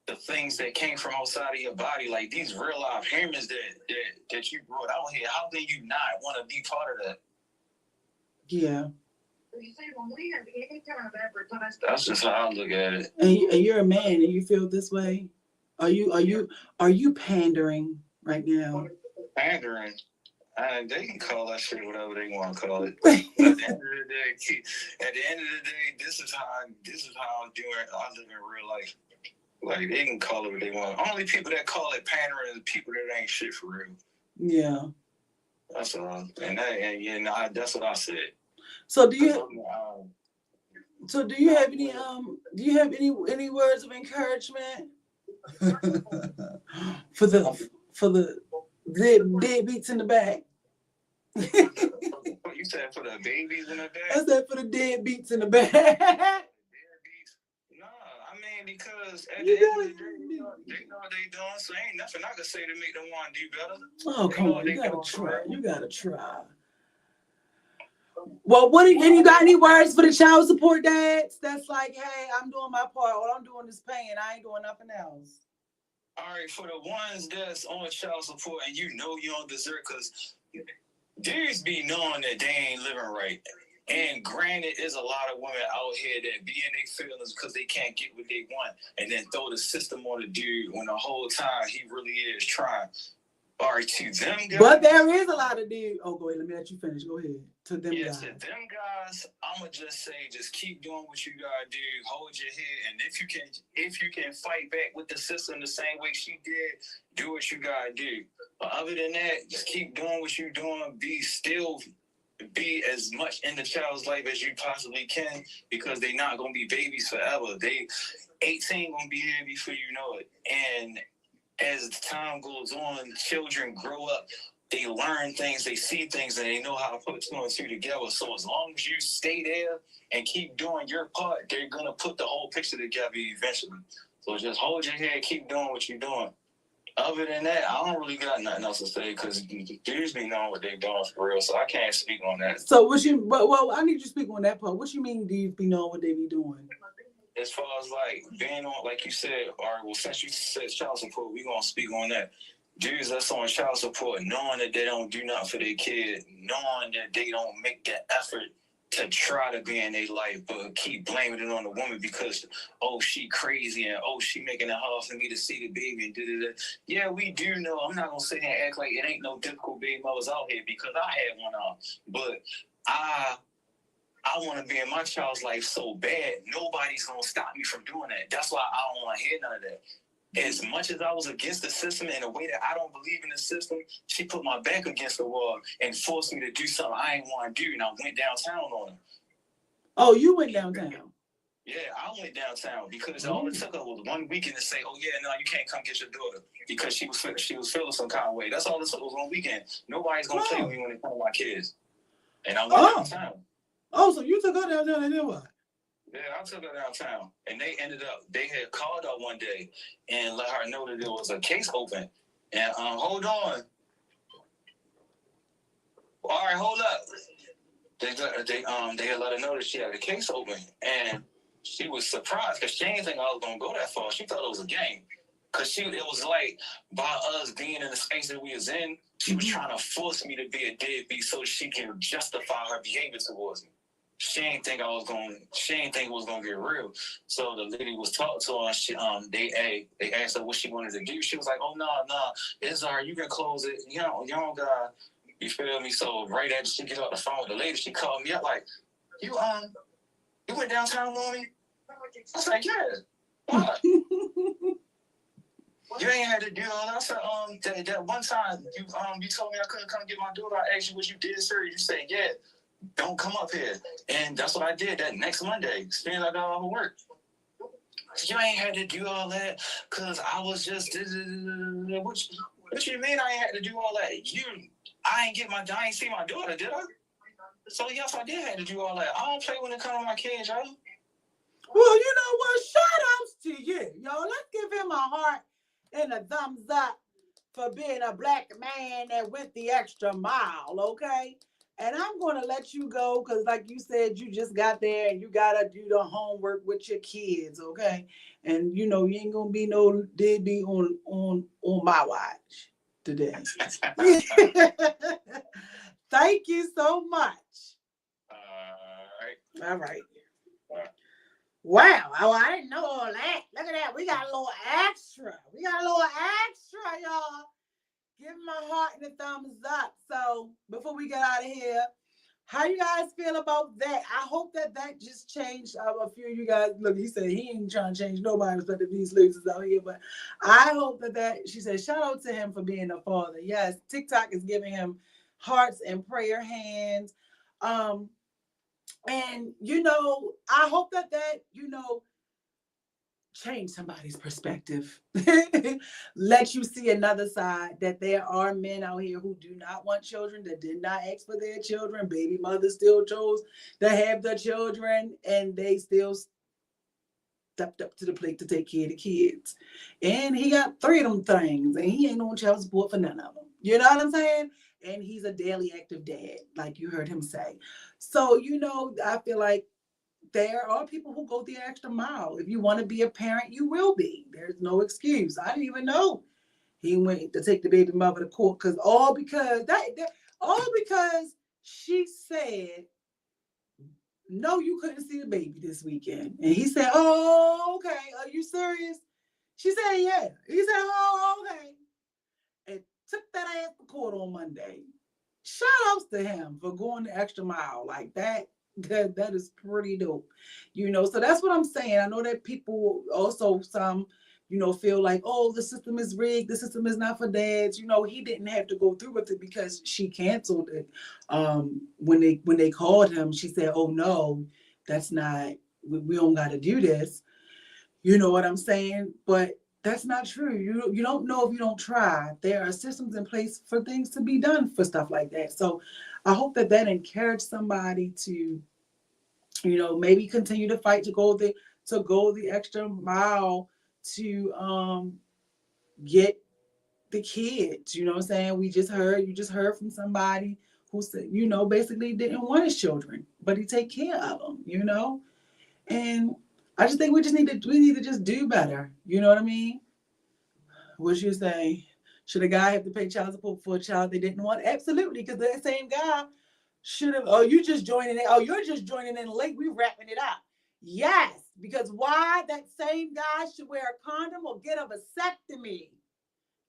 the things that came from outside of your body, like these real life humans that you brought out here? How can you not want to be part of that? Yeah. That's just how I look at it. And you're a man, and you feel this way. Are you pandering right now? Pandering. They can call that shit whatever they want to call it. At the end of the day, this is how I'm doing. I live in real life. Like, they can call it what they want. Only people that call it pandering are people that ain't shit for real. Yeah. That's all. And that's what I said. So do you have any words of encouragement for the deadbeats in the back? You said for the babies in the back? I said for the deadbeats in the back. Because at the end of the day, they know what they doing, so ain't nothing I can say to make them want to do better. Oh, come on, you gotta try. Well, and you got any words for the child support dads? That's like, hey, I'm doing my part. All I'm doing is paying. I ain't doing nothing else. All right, for the ones that's on child support and you don't deserve, because dudes be knowing that they ain't living right. And granted, there's a lot of women out here that be in their feelings because they can't get what they want, and then throw the system on the dude when the whole time he really is trying. All right, to them guys. But there is a lot of dudes. Oh, go ahead. Let me let you finish. Go ahead. To them guys. To them guys, I'ma just say, just keep doing what you gotta do. Hold your head, and if you can fight back with the system the same way she did, do what you gotta do. But other than that, just keep doing what you're doing. Be as much in the child's life as you possibly can, because they're not gonna be babies forever. 18 gonna be here before you know it. And as time goes on, children grow up, they learn things, they see things, and they know how to put two and two together. So as long as you stay there and keep doing your part, they're gonna put the whole picture together eventually. So just hold your head, keep doing what you're doing. Other than that, I don't really got nothing else to say because dudes be knowing what they doing for real, so I can't speak on that. So what you? Well, I need you to speak on that part. What you mean? Dudes be knowing what they be doing? As far as like being on, like you said, all right, well, since you said child support, we gonna speak on that. Dudes that's on child support, knowing that they don't do nothing for their kid, knowing that they don't make the effort to try to be in their life, but keep blaming it on the woman because, oh, she crazy and oh, she making it hard for me to see the baby and da-da-da. Yeah, we do know. I'm not gonna sit here and act like it ain't no difficult baby mothers out here because I had one out, but I want to be in my child's life so bad, nobody's going to stop me from doing that. That's why I don't want to hear none of that. As much as I was against the system in a way that I don't believe in the system, she put my back against the wall and forced me to do something I didn't want to do, and I went downtown on her. Oh, you went downtown? Yeah, I went downtown because all it took her was 1 weekend to say, oh, yeah, no, you can't come get your daughter because she was feeling some kind of way. That's all it took was 1 weekend. Nobody's going to play with me when it comes to my kids. And I went downtown. Oh, so you took her downtown and then what? Yeah, I took her downtown. And they had called her one day and let her know that there was a case open. And hold on. All right, hold up. They had let her know that she had a case open. And she was surprised because she didn't think I was going to go that far. She thought it was a game. Because it was like, by us being in the space that we was in, she was trying to force me to be a deadbeat so she can justify her behavior towards me. She didn't think it was gonna get real. So the lady was talking to her. She, they asked her what she wanted to do. She was like, "Oh no, it's all right. You can close it. You don't got. You feel me?" So right after she get off the phone with the lady, she called me up like, "You went downtown on me?" I was like, "Yeah. Why?" You ain't had to do all that. I said, that one time you told me I couldn't come get my daughter. I asked you what you did, sir. You said, yeah. Don't come up here. And that's what I did that next Monday. Spend I got all the work. You ain't had to do all that because I was just what you mean I ain't had to do all that? I ain't see my daughter, did I? So yes, I did have to do all that. I don't play when it comes to my kids, y'all. Well, you know what? Shout outs to you. Yo, let's give him a heart and a thumbs up for being a black man that went the extra mile, okay? And I'm going to let you go because, like you said, you just got there and you got to do the homework with your kids, okay? And, you ain't going to be no deadbeat on my watch today. Thank you so much. All right. Wow. Oh, I didn't know all that. Look at that. We got a little extra. Y'all. Give him a heart and a thumbs up. So before we get out of here, how you guys feel about that? I hope that just changed a few of you guys. Look, he said he ain't trying to change nobody but these losers out here. But I hope that she said shout out to him for being a father. Yes, TikTok is giving him hearts and prayer hands. And I hope that change somebody's perspective. Let you see another side, that there are men out here who do not want children, that did not ask for their children. Baby mothers still chose to have the children, and they still stepped up to the plate to take care of the kids. And he got 3 of them things, and he ain't on child support for none of them. You know what I'm saying? And he's a daily active dad, like you heard him say. So, I feel like there are people who go the extra mile. If you want to be a parent, you will be. There's no excuse. I didn't even know he went to take the baby mother to court all because she said, no, you couldn't see the baby this weekend. And he said, oh, okay. Are you serious? She said, yeah. He said, oh, okay. And took that ass to court on Monday. Shout outs to him for going the extra mile like that. That is pretty dope. So that's what I'm saying. I know that people also some, feel like, oh, the system is rigged. The system is not for dads. He didn't have to go through with it because she canceled it. When they called him, she said, oh no, that's not, we don't got to do this. You know what I'm saying? But that's not true. You don't know if you don't try. There are systems in place for things to be done for stuff like that. So I hope that encouraged somebody to, maybe continue to fight to go the extra mile to get the kids. You know what I'm saying? You just heard from somebody who said, basically didn't want his children, but he take care of them, And I just think we need to just do better. You know what I mean? What you say? Should a guy have to pay child support for a child they didn't want? Absolutely, because that same guy should have. Oh, you just joining in. Oh, you're just joining in late. We wrapping it up. Yes, because why? That same guy should wear a condom or get a vasectomy.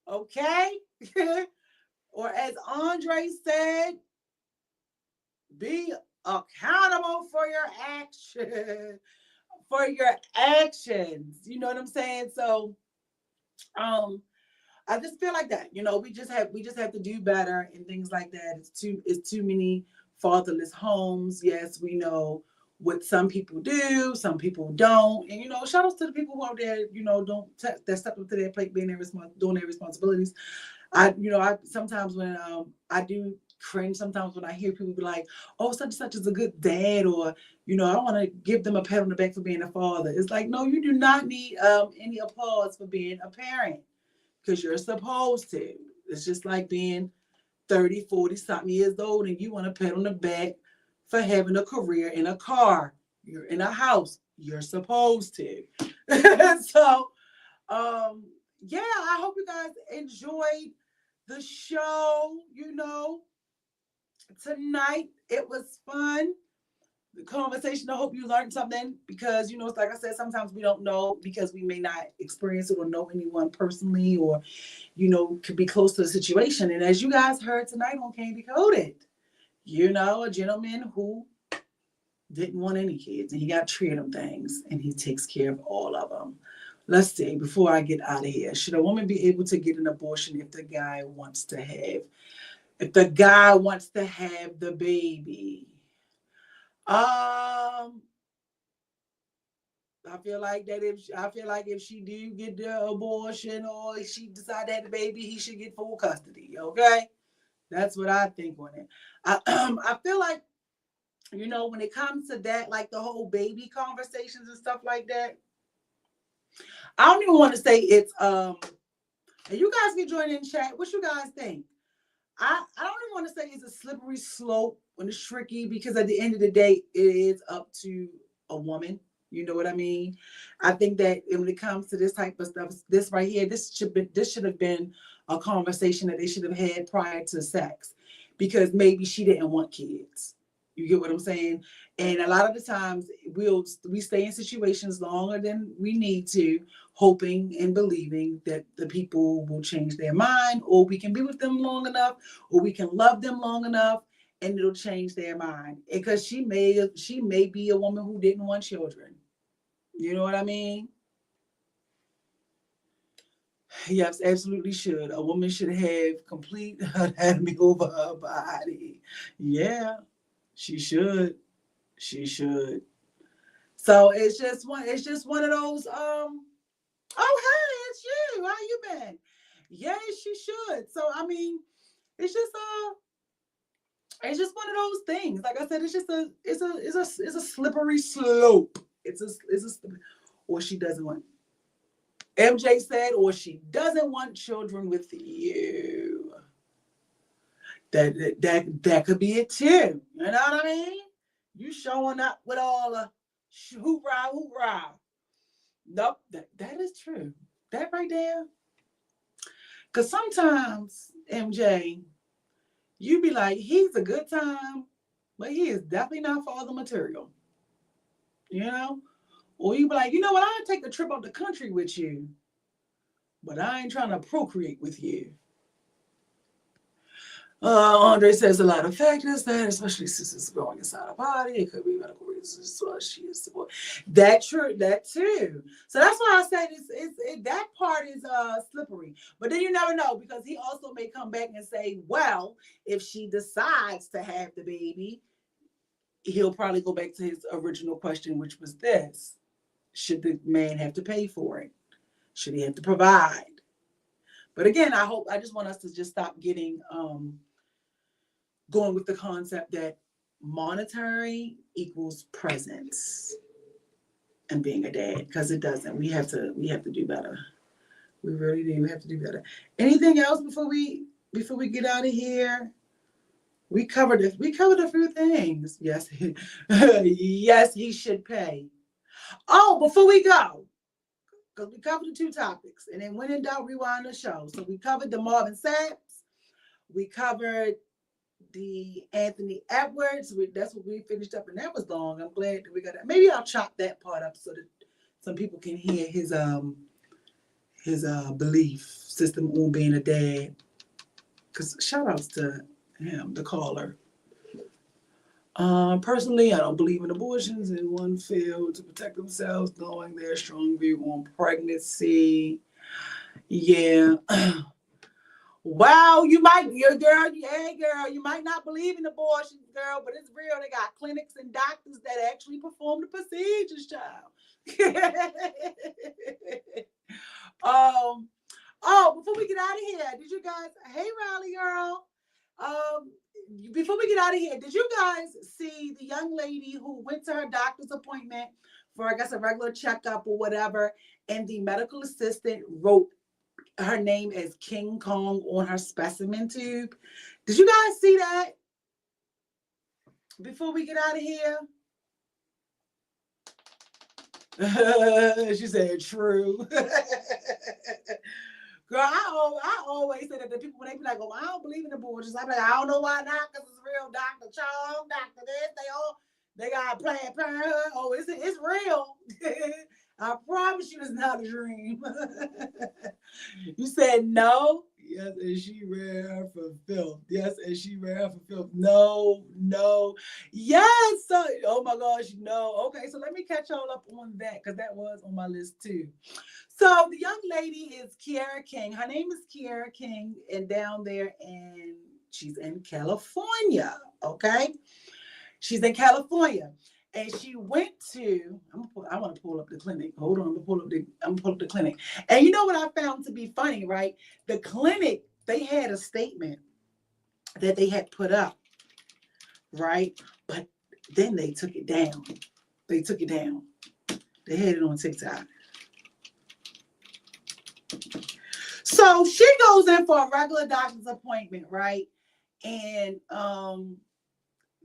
Okay? Or as Andre said, be accountable for your action, for your actions. You know what I'm saying? So, I just feel like that. We just have to do better and things like that. It's too many fatherless homes. Yes, we know what some people do, some people don't. And shout outs to the people who out there, don't that step up to their plate, doing their responsibilities. I sometimes when I do cringe sometimes when I hear people be like, oh, such and such is a good dad, or I want to give them a pat on the back for being a father. It's like, no, you do not need any applause for being a parent, because you're supposed to. It's just like being 30, 40 something years old and you want to pat on the back for having a career in a car. You're in a house. You're supposed to. So, yeah, I hope you guys enjoyed the show. Tonight it was fun. The conversation. I hope you learned something, because it's like I said, sometimes we don't know because we may not experience it or know anyone personally, or could be close to the situation. And as you guys heard tonight on Candy Coded, a gentleman who didn't want any kids and he got 3 of them things and he takes care of all of them. Let's see, before I get out of here, should a woman be able to get an abortion if the guy wants to have the baby? I feel like if she do get the abortion or she decide to have the baby, he should get full custody. Okay, that's what I think on it. I feel like when it comes to that, like the whole baby conversations and stuff like that, I don't even want to say it's and you guys can join in chat. What you guys think? I don't even want to say it's a slippery slope when it's tricky, because at the end of the day, it is up to a woman. You know what I mean? I think that when it comes to this type of stuff, this right here, this should have been a conversation that they should have had prior to sex, because maybe she didn't want kids. You get what I'm saying? And a lot of the times we stay in situations longer than we need to, hoping and believing that the people will change their mind, or we can be with them long enough, or we can love them long enough, and it'll change their mind. Because she may be a woman who didn't want children. You know what I mean? Yes, absolutely should. A woman should have complete anatomy over her body. Yeah, she should. She should. So it's just one of those. Oh, hey, it's you. How you been? Yes, she should. So I mean, it's just one of those things. Like I said, it's a slippery slope. Or she doesn't want. MJ said, or she doesn't want children with you. That could be it too. You know what I mean? You showing up with all the hoorah, hoorah. Nope, that is true. That right there. Because sometimes, MJ, you be like, he's a good time, but he is definitely not father material. Or you be like, you know what, I'll take a trip out the country with you, but I ain't trying to procreate with you. Andre says a lot of factors that, especially since it's growing inside her body, it could be medical reasons. So she is support. That too. So that's why I said that part is slippery. But then you never know, because he also may come back and say, well, if she decides to have the baby, he'll probably go back to his original question, which was this: should the man have to pay for it? Should he have to provide? But again, I just want us to just stop getting going with the concept that monetary equals presence and being a dad, because it doesn't. We have to do better. We really do. We have to do better. Anything else before we get out of here? We covered a few things. Yes, yes, he should pay. Oh, before we go, because we covered the 2 topics, and then when in doubt, rewind the show. So we covered the Marvin Saps. We covered the Anthony Edwards. That's what we finished up, and that was long. I'm glad that we got that. Maybe I'll chop that part up so that some people can hear his belief system on being a dad. Because shout outs to him, the caller. Personally, I don't believe in abortions. In one field to protect themselves, knowing their strong view on pregnancy. Yeah. Wow, you might not believe in abortions, girl, but it's real. They got clinics and doctors that actually perform the procedures, child. Before we get out of here, did you guys, hey Riley girl, before we get out of here, did you guys see the young lady who went to her doctor's appointment for, I guess, a regular checkup or whatever, and the medical assistant wrote her name as King Kong on her specimen tube? Did you guys see that? Before we get out of here? She said, true. Girl, I always say that the people, when they be like, oh, I don't believe in abortions, I'm like, I don't know why not, because it's real. Dr. Chong, Dr. This, they got Planned Parenthood. Oh, it's real. I promise you it's not a dream. You said no? Yes, and she ran her for filth. Yes, and she ran her for filth. No. Yes. So, oh my gosh, no. Okay, so let me catch y'all up on that, because that was on my list too. So the young lady is Kiara King. Her name is Kiara King, and down there, and she's in California. Okay, she's in California, and she went to. I want to pull up the clinic. Hold on, I'm gonna pull up the clinic. And you know what I found to be funny, right? The clinic, they had a statement that they had put up, right? But then they took it down. They had it on TikTok. So she goes in for a regular doctor's appointment, right? And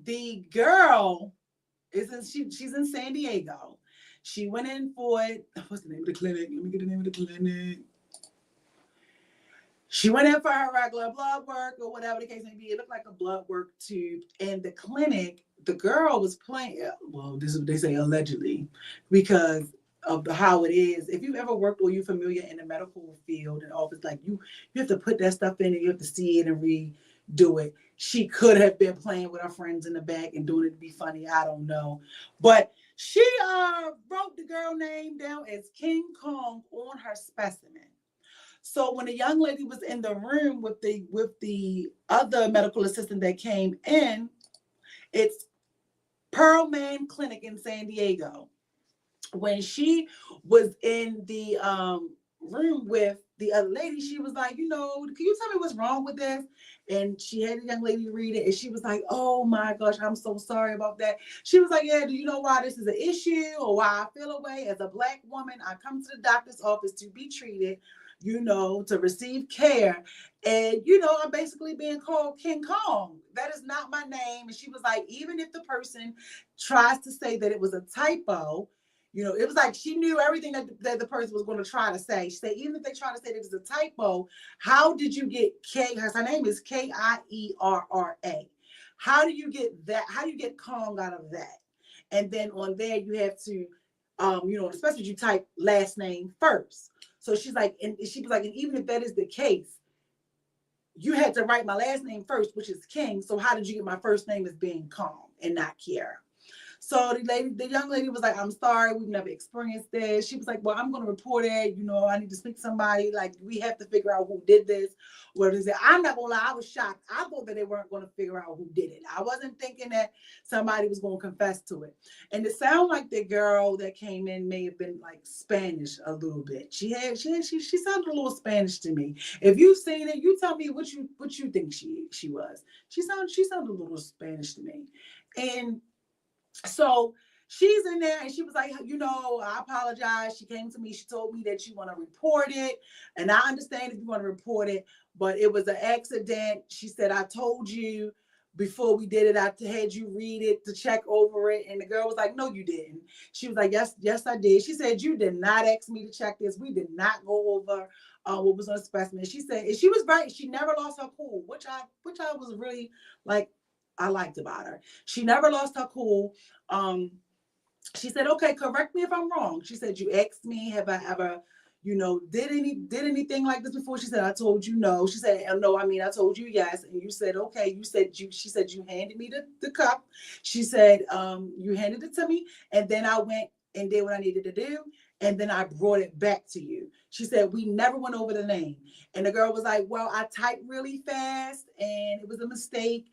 the girl she's in San Diego. She went in for it. What's the name of the clinic? Let me get the name of the clinic. She went in for her regular blood work or whatever the case may be. It looked like a blood work tube. And the clinic, the girl was playing, well, this is what they say allegedly, because of how it is. If you've ever worked or you're familiar in the medical field and office, like you have to put that stuff in and you have to see it and redo it. She could have been playing with her friends in the back and doing it to be funny. I don't know. But she wrote the girl name down as King Kong on her specimen. So when the young lady was in the room with the other medical assistant that came in, it's Pearl Man Clinic in San Diego. When she was in the room with the other lady, she was like, can you tell me what's wrong with this? And she had the young lady read it, and she was like, oh my gosh, I'm so sorry about that. She was like, yeah, do you know why this is an issue or why I feel away? As a Black woman, I come to the doctor's office to be treated, to receive care. And, I'm basically being called King Kong. That is not my name. And she was like, even if the person tries to say that it was a typo, it was like she knew everything that the person was going to try to say. She said, even if they try to say that it's a typo, how did you get K? Her name is Kierra. How do you get that? How do you get Kong out of that? And then on there, you have to, especially if you type last name first. So she's like, and she was like, and even if that is the case, you had to write my last name first, which is King. So how did you get my first name as being Kong and not Kiara? So the young lady was like, I'm sorry, we've never experienced this. She was like, well, I'm going to report it. I need to speak to somebody. Like, we have to figure out who did this. What is it? I'm not going to lie. I was shocked. I thought that they weren't going to figure out who did it. I wasn't thinking that somebody was going to confess to it. And it sounded like the girl that came in may have been like Spanish a little bit. She sounded a little Spanish to me. If you've seen it, you tell me what you think she was. She sounded a little Spanish to me. And so she's in there and she was like, you know, I apologize. She came to me. She told me that you want to report it. And I understand if you want to report it, but it was an accident. She said, I told you before we did it, I had you read it to check over it. And the girl was like, no, you didn't. She was like, yes, I did. She said, you did not ask me to check this. We did not go over what was on the specimen. She said, and she was right. She never lost her cool, which I was really like, I liked about her. She never lost her cool. She said, okay, correct me if I'm wrong. She said, you asked me, have I ever, you know, did anything like this before? She said, I told you no. She said, no, I mean, I told you yes. And you said, okay. She said, you handed me the cup. She said, you handed it to me. And then I went and did what I needed to do. And then I brought it back to you. She said, we never went over the name. And the girl was like, well, I typed really fast and it was a mistake.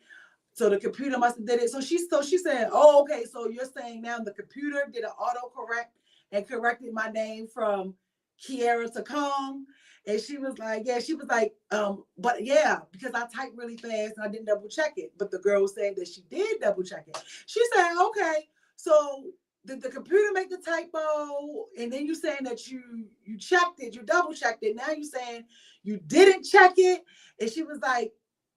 So the computer must have did it. So she said, oh, okay. So you're saying now the computer did an autocorrect and corrected my name from Kiara to Kong. And she was like, yeah, she was like, but yeah, because I typed really fast and I didn't double check it. But the girl said that she did double check it. She said, okay, so did the computer make the typo? And then you saying that you checked it, you double checked it. Now you saying you didn't check it. And she was like,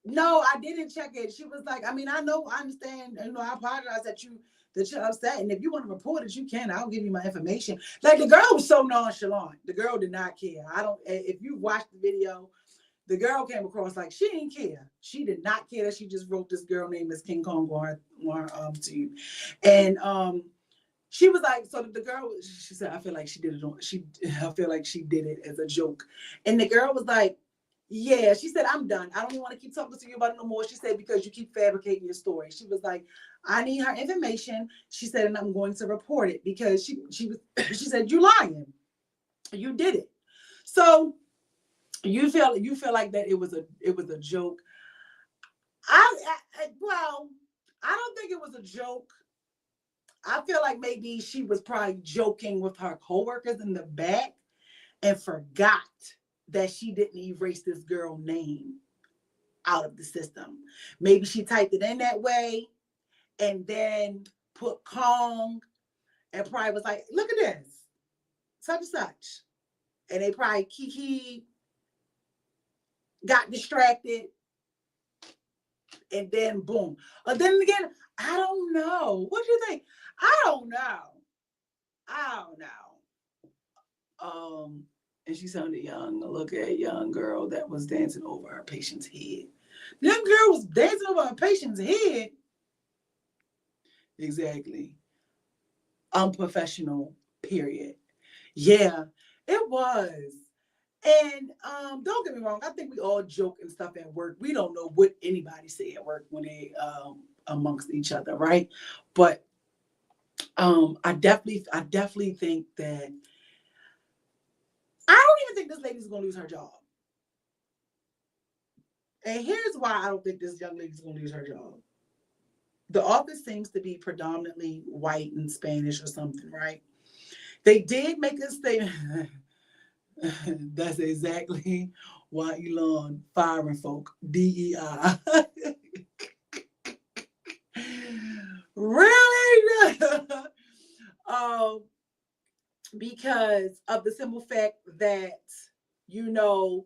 no, I didn't check it. She was like, I mean, I understand, you know, I apologize that you're upset. And if you want to report it, you can. I'll give you my information. Like the girl was so nonchalant. The girl did not care. If you watch the video, the girl came across like she didn't care. She did not care that she just wrote this girl name as King Kong to you. And she was like, so the girl, she said, I feel like she did it as a joke. And the girl was like, yeah, she said, I'm done. I don't even want to keep talking to you about it no more. She said, because you keep fabricating your story. She was like, I need her information. She said, and I'm going to report it because she said, you lying. You did it. So you feel like that it was a joke. Well, I don't think it was a joke. I feel like maybe she was probably joking with her coworkers in the back and forgot that she didn't erase this girl's name out of the system. Maybe she typed it in that way and then put Kong and probably was like, look at this, such and such. And they probably Kiki got distracted and then boom. But then again, I don't know. What do you think? I don't know. And she sounded young. Look at a young girl that was dancing over her patient's head. The young girl was dancing over her patient's head. Exactly. Unprofessional, period. Yeah, it was. And don't get me wrong, I think we all joke and stuff at work. We don't know what anybody say at work when they amongst each other, right? But I definitely think that I don't even think this lady's gonna lose her job. And here's why I don't think this young lady's gonna lose her job. The office seems to be predominantly white and Spanish or something, right? They did make a statement. That's exactly why Elon firing folk. DEI. Really? Because of the simple fact that, you know,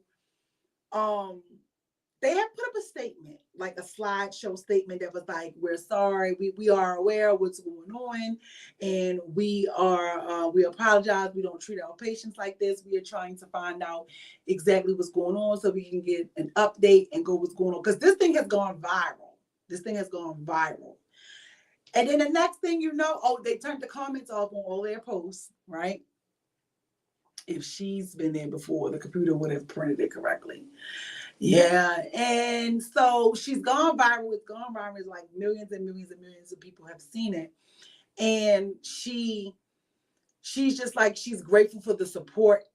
they have put up a statement, like a slideshow statement that was like, we're sorry, we are aware of what's going on, and we apologize. We don't treat our patients like this. We are trying to find out exactly what's going on so we can get an update and go what's going on. Because this thing has gone viral. And then the next thing you know, they turned the comments off on all their posts, right? If she's been there before, the computer would have printed it correctly. Yeah, and so she's gone viral. It's gone viral. It's like millions and millions and millions of people have seen it. And she's just like, she's grateful for the support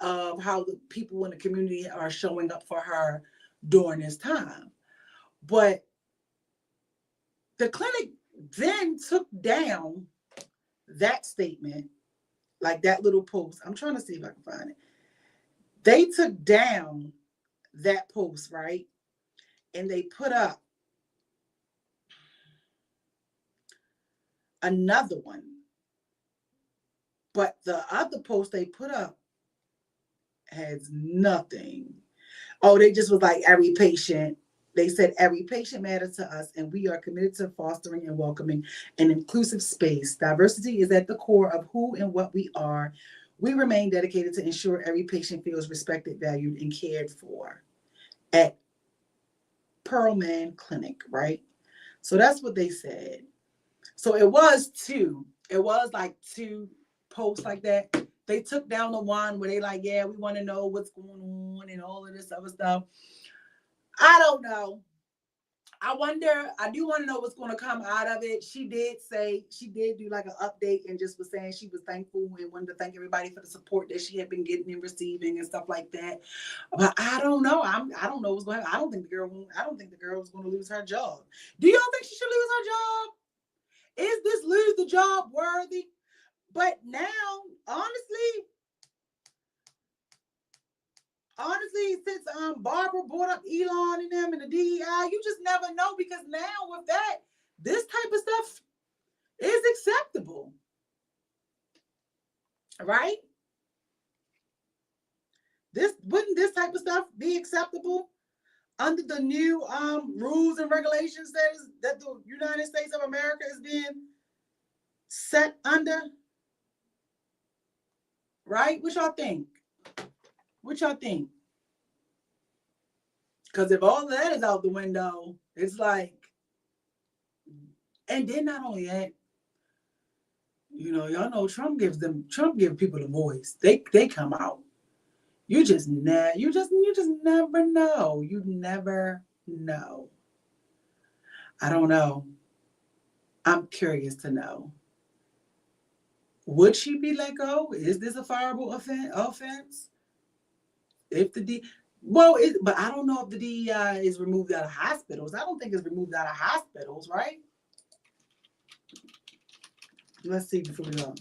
of how the people in the community are showing up for her during this time. But the clinic then took down that statement, like that little post. I'm trying to see if I can find it. They took down that post, right? And they put up another one. But the other post they put up has nothing. Oh, they just was like every patient. They said every patient matters to us, and we are committed to fostering and welcoming an inclusive space. Diversity is at the core of who and what we are. We remain dedicated to ensure every patient feels respected, valued, and cared for at Pearlman Clinic, right? So that's what they said. So it was two. It was like two posts like that. They took down the one where they like, yeah, we want to know what's going on and all of this other stuff. I don't know. I wonder, I do want to know what's going to come out of it. She did do like an update and just was saying she was thankful and wanted to thank everybody for the support that she had been getting and receiving and stuff like that. But I don't know. I don't know what's going to happen. I don't think the girl was going to lose her job. Do y'all think she should lose her job? Is this lose the job worthy? But now, honestly, since Barbara brought up Elon and them and the DEI, you just never know, because now with that, this type of stuff is acceptable, right? Wouldn't this type of stuff be acceptable under the new rules and regulations that the United States of America is being set under? Right? What y'all think? Because if all of that is out the window, it's like, and then not only that, y'all know Trump gives people a voice. They come out. You just never know. You never know. I don't know. I'm curious to know. Would she be let go? Is this a fireable offense? But I don't know if the DEI is removed out of hospitals. I don't think it's removed out of hospitals, right? Let's see before we go.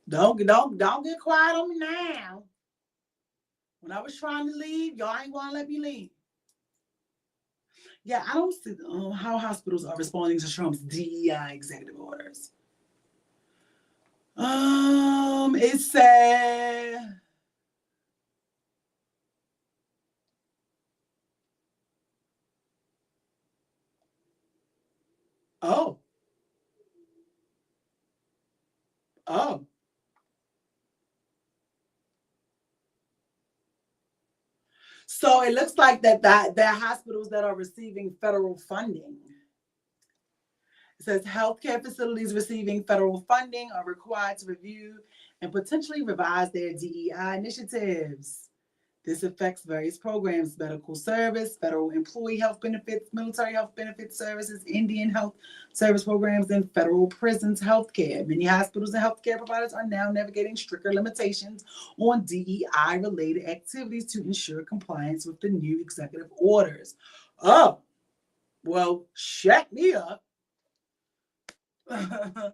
Don't get quiet on me now. When I was trying to leave, y'all ain't gonna let me leave. Yeah, I don't see how hospitals are responding to Trump's DEI executive orders. It said, oh. So it looks like that there are hospitals that are receiving federal funding. It says healthcare facilities receiving federal funding are required to review and potentially revise their DEI initiatives. This affects various programs: medical service, federal employee health benefits, military health benefits services, Indian health service programs, and federal prisons healthcare. Many hospitals and healthcare providers are now navigating stricter limitations on DEI-related activities to ensure compliance with the new executive orders. Oh, well, shut me up. A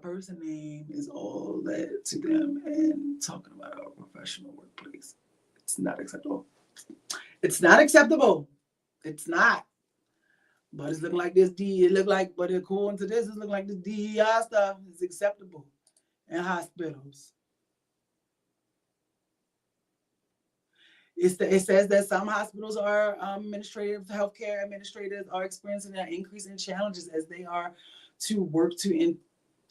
person name is all that to them, and talking about a professional workplace. It's not acceptable. It's not acceptable. It's not. But it's looking like but according to this, it's looking like this DEI stuff is acceptable in hospitals. It says that some hospitals are healthcare administrators are experiencing an increase in challenges as they are to work to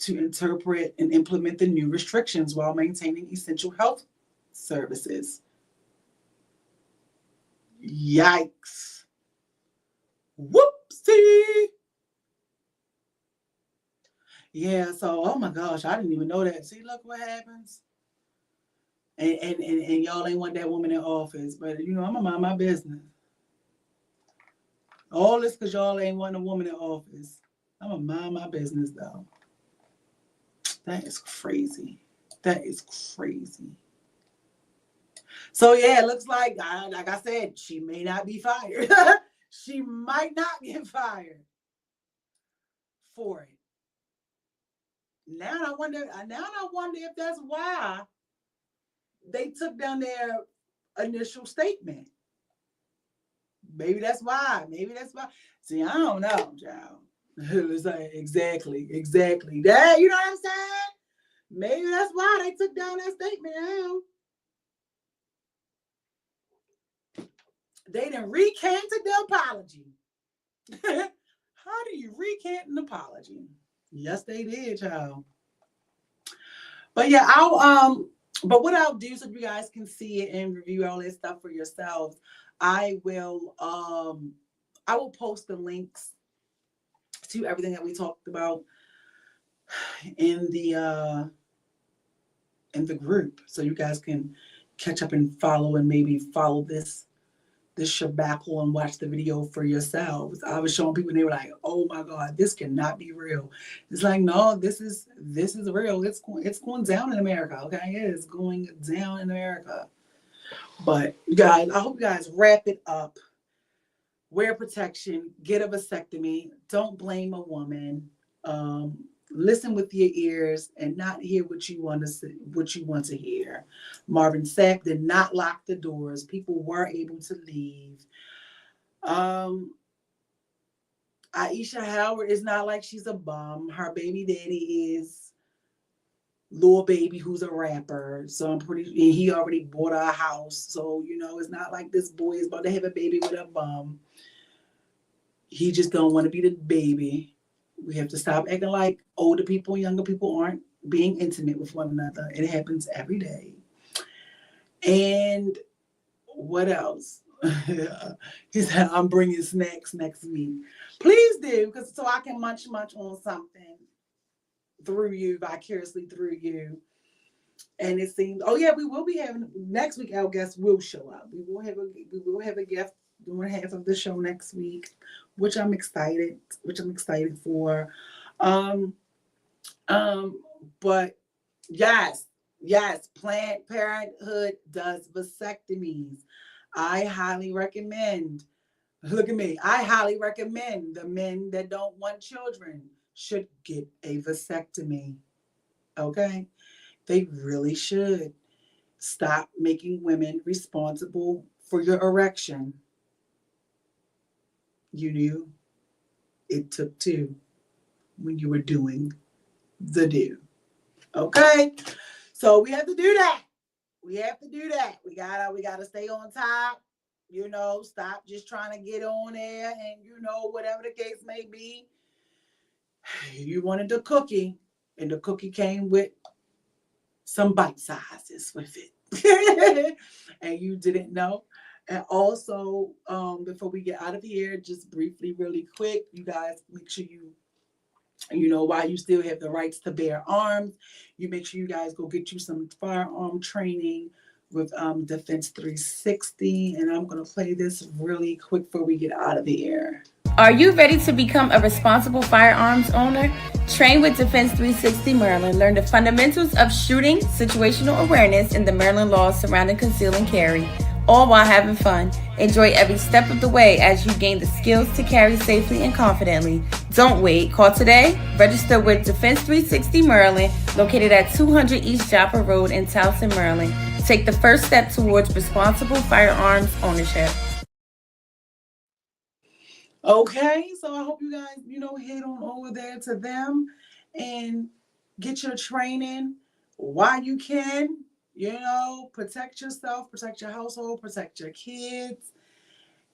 interpret and implement the new restrictions while maintaining essential health services. Yikes. Whoopsie. Yeah, so oh my gosh, I didn't even know that. See, look what happens. And y'all ain't want that woman in office, but I'm gonna mind my business. All this because y'all ain't want a woman in office. I'm gonna mind my business though. That is crazy. So yeah, it looks like I said, she may not be fired. She might not get fired for it. Now I wonder if that's why they took down their initial statement. Maybe that's why. Maybe that's why. See, I don't know, child. It's like, exactly. That, you know what I'm saying? Maybe that's why they took down that statement. Hell, they didn't recanted the apology. How do you recant an apology? Yes, they did, child. But yeah, but what I'll do so you guys can see it and review all this stuff for yourselves, I will post the links to everything that we talked about in the group, so you guys can catch up and follow, and maybe follow this shabackle and watch the video for yourselves. I was showing people and they were like, "Oh my God, this cannot be real." It's like, no, this is real. It's going down in America. Okay, it is going down in America. But you guys, I hope you guys wrap it up. Wear protection. Get a vasectomy. Don't blame a woman. Listen with your ears and not hear what you want to hear. Marvin Sapp did not lock the doors. People were able to leave. Aisha Howard is not like she's a bum. Her baby daddy is Lil Baby, who's a rapper. So he already bought a house. So, it's not like this boy is about to have a baby with a bum. He just don't want to be the baby. We have to stop acting like older people and younger people aren't being intimate with one another. It happens every day. And what else? He said, I'm bringing snacks next week. Please do, so I can munch on something through you, vicariously through you. And it seems, we will be having, next week our guest will show up. We will have a guest doing half of the show next week, which I'm excited for. But yes, Planned Parenthood does vasectomies. I highly recommend, look at me, I highly recommend the men that don't want children should get a vasectomy. Okay? They really should. Stop making women responsible for your erection. You knew it took two when you were doing the do. Okay? So we have to do that. We gotta stay on top. Stop just trying to get on there and whatever the case may be. You wanted the cookie, and the cookie came with some bite sizes with it. And you didn't know. And also, before we get out of here, just briefly, really quick, you guys make sure while you still have the rights to bear arms, you make sure you guys go get you some firearm training with Defense 360. And I'm going to play this really quick before we get out of the air. Are you ready to become a responsible firearms owner? Train with Defense 360 Maryland. Learn the fundamentals of shooting, situational awareness, and the Maryland laws surrounding conceal and carry, all while having fun. Enjoy every step of the way as you gain the skills to carry safely and confidently. Don't wait. Call today. Register with Defense 360 Maryland, located at 200 East Joppa Road in Towson, Maryland. Take the first step towards responsible firearms ownership. Okay, so I hope you guys, head on over there to them and get your training while you can. Protect yourself, protect your household, protect your kids,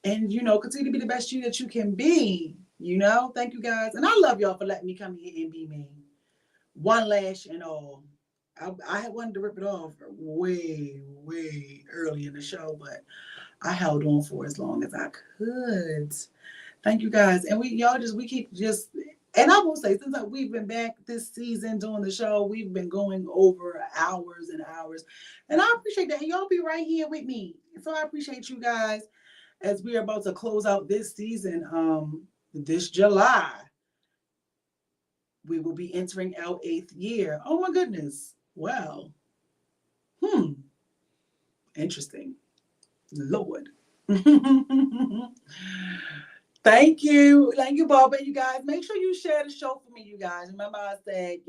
and continue to be the best you that you can be. Thank you guys, and I love y'all for letting me come here and be me. One lash and all. I had wanted to rip it off way early in the show, but I held on for as long as I could. Thank you guys, and we keep and I will say, since we've been back this season doing the show, we've been going over hours and hours. And I appreciate that. And y'all be right here with me. So I appreciate you guys as we are about to close out this season. This July, we will be entering our 8th year. Oh my goodness. Wow. Interesting. Lord. Thank you, Barbara. You guys, make sure you share the show for me, you guys. Remember I said,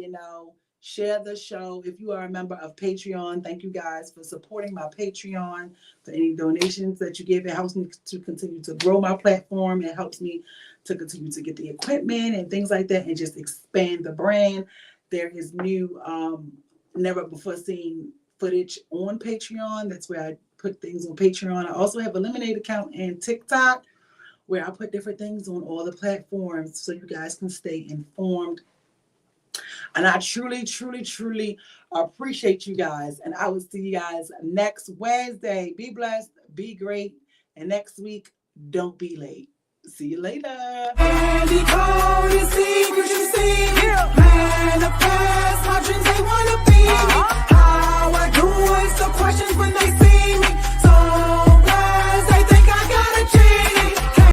Share the show. If you are a member of Patreon, thank you guys for supporting my Patreon. For any donations that you give, it helps me to continue to grow my platform. It helps me to continue to get the equipment and things like that and just expand the brand. There is new, never before seen footage on Patreon. That's where I put things on Patreon. I also have a Lemonade account and TikTok where I put different things on all the platforms so you guys can stay informed. And I truly, truly, truly appreciate you guys. And I will see you guys next Wednesday. Be blessed, be great. And next week, don't be late. See you later. And he told his secret, you see, man, the past.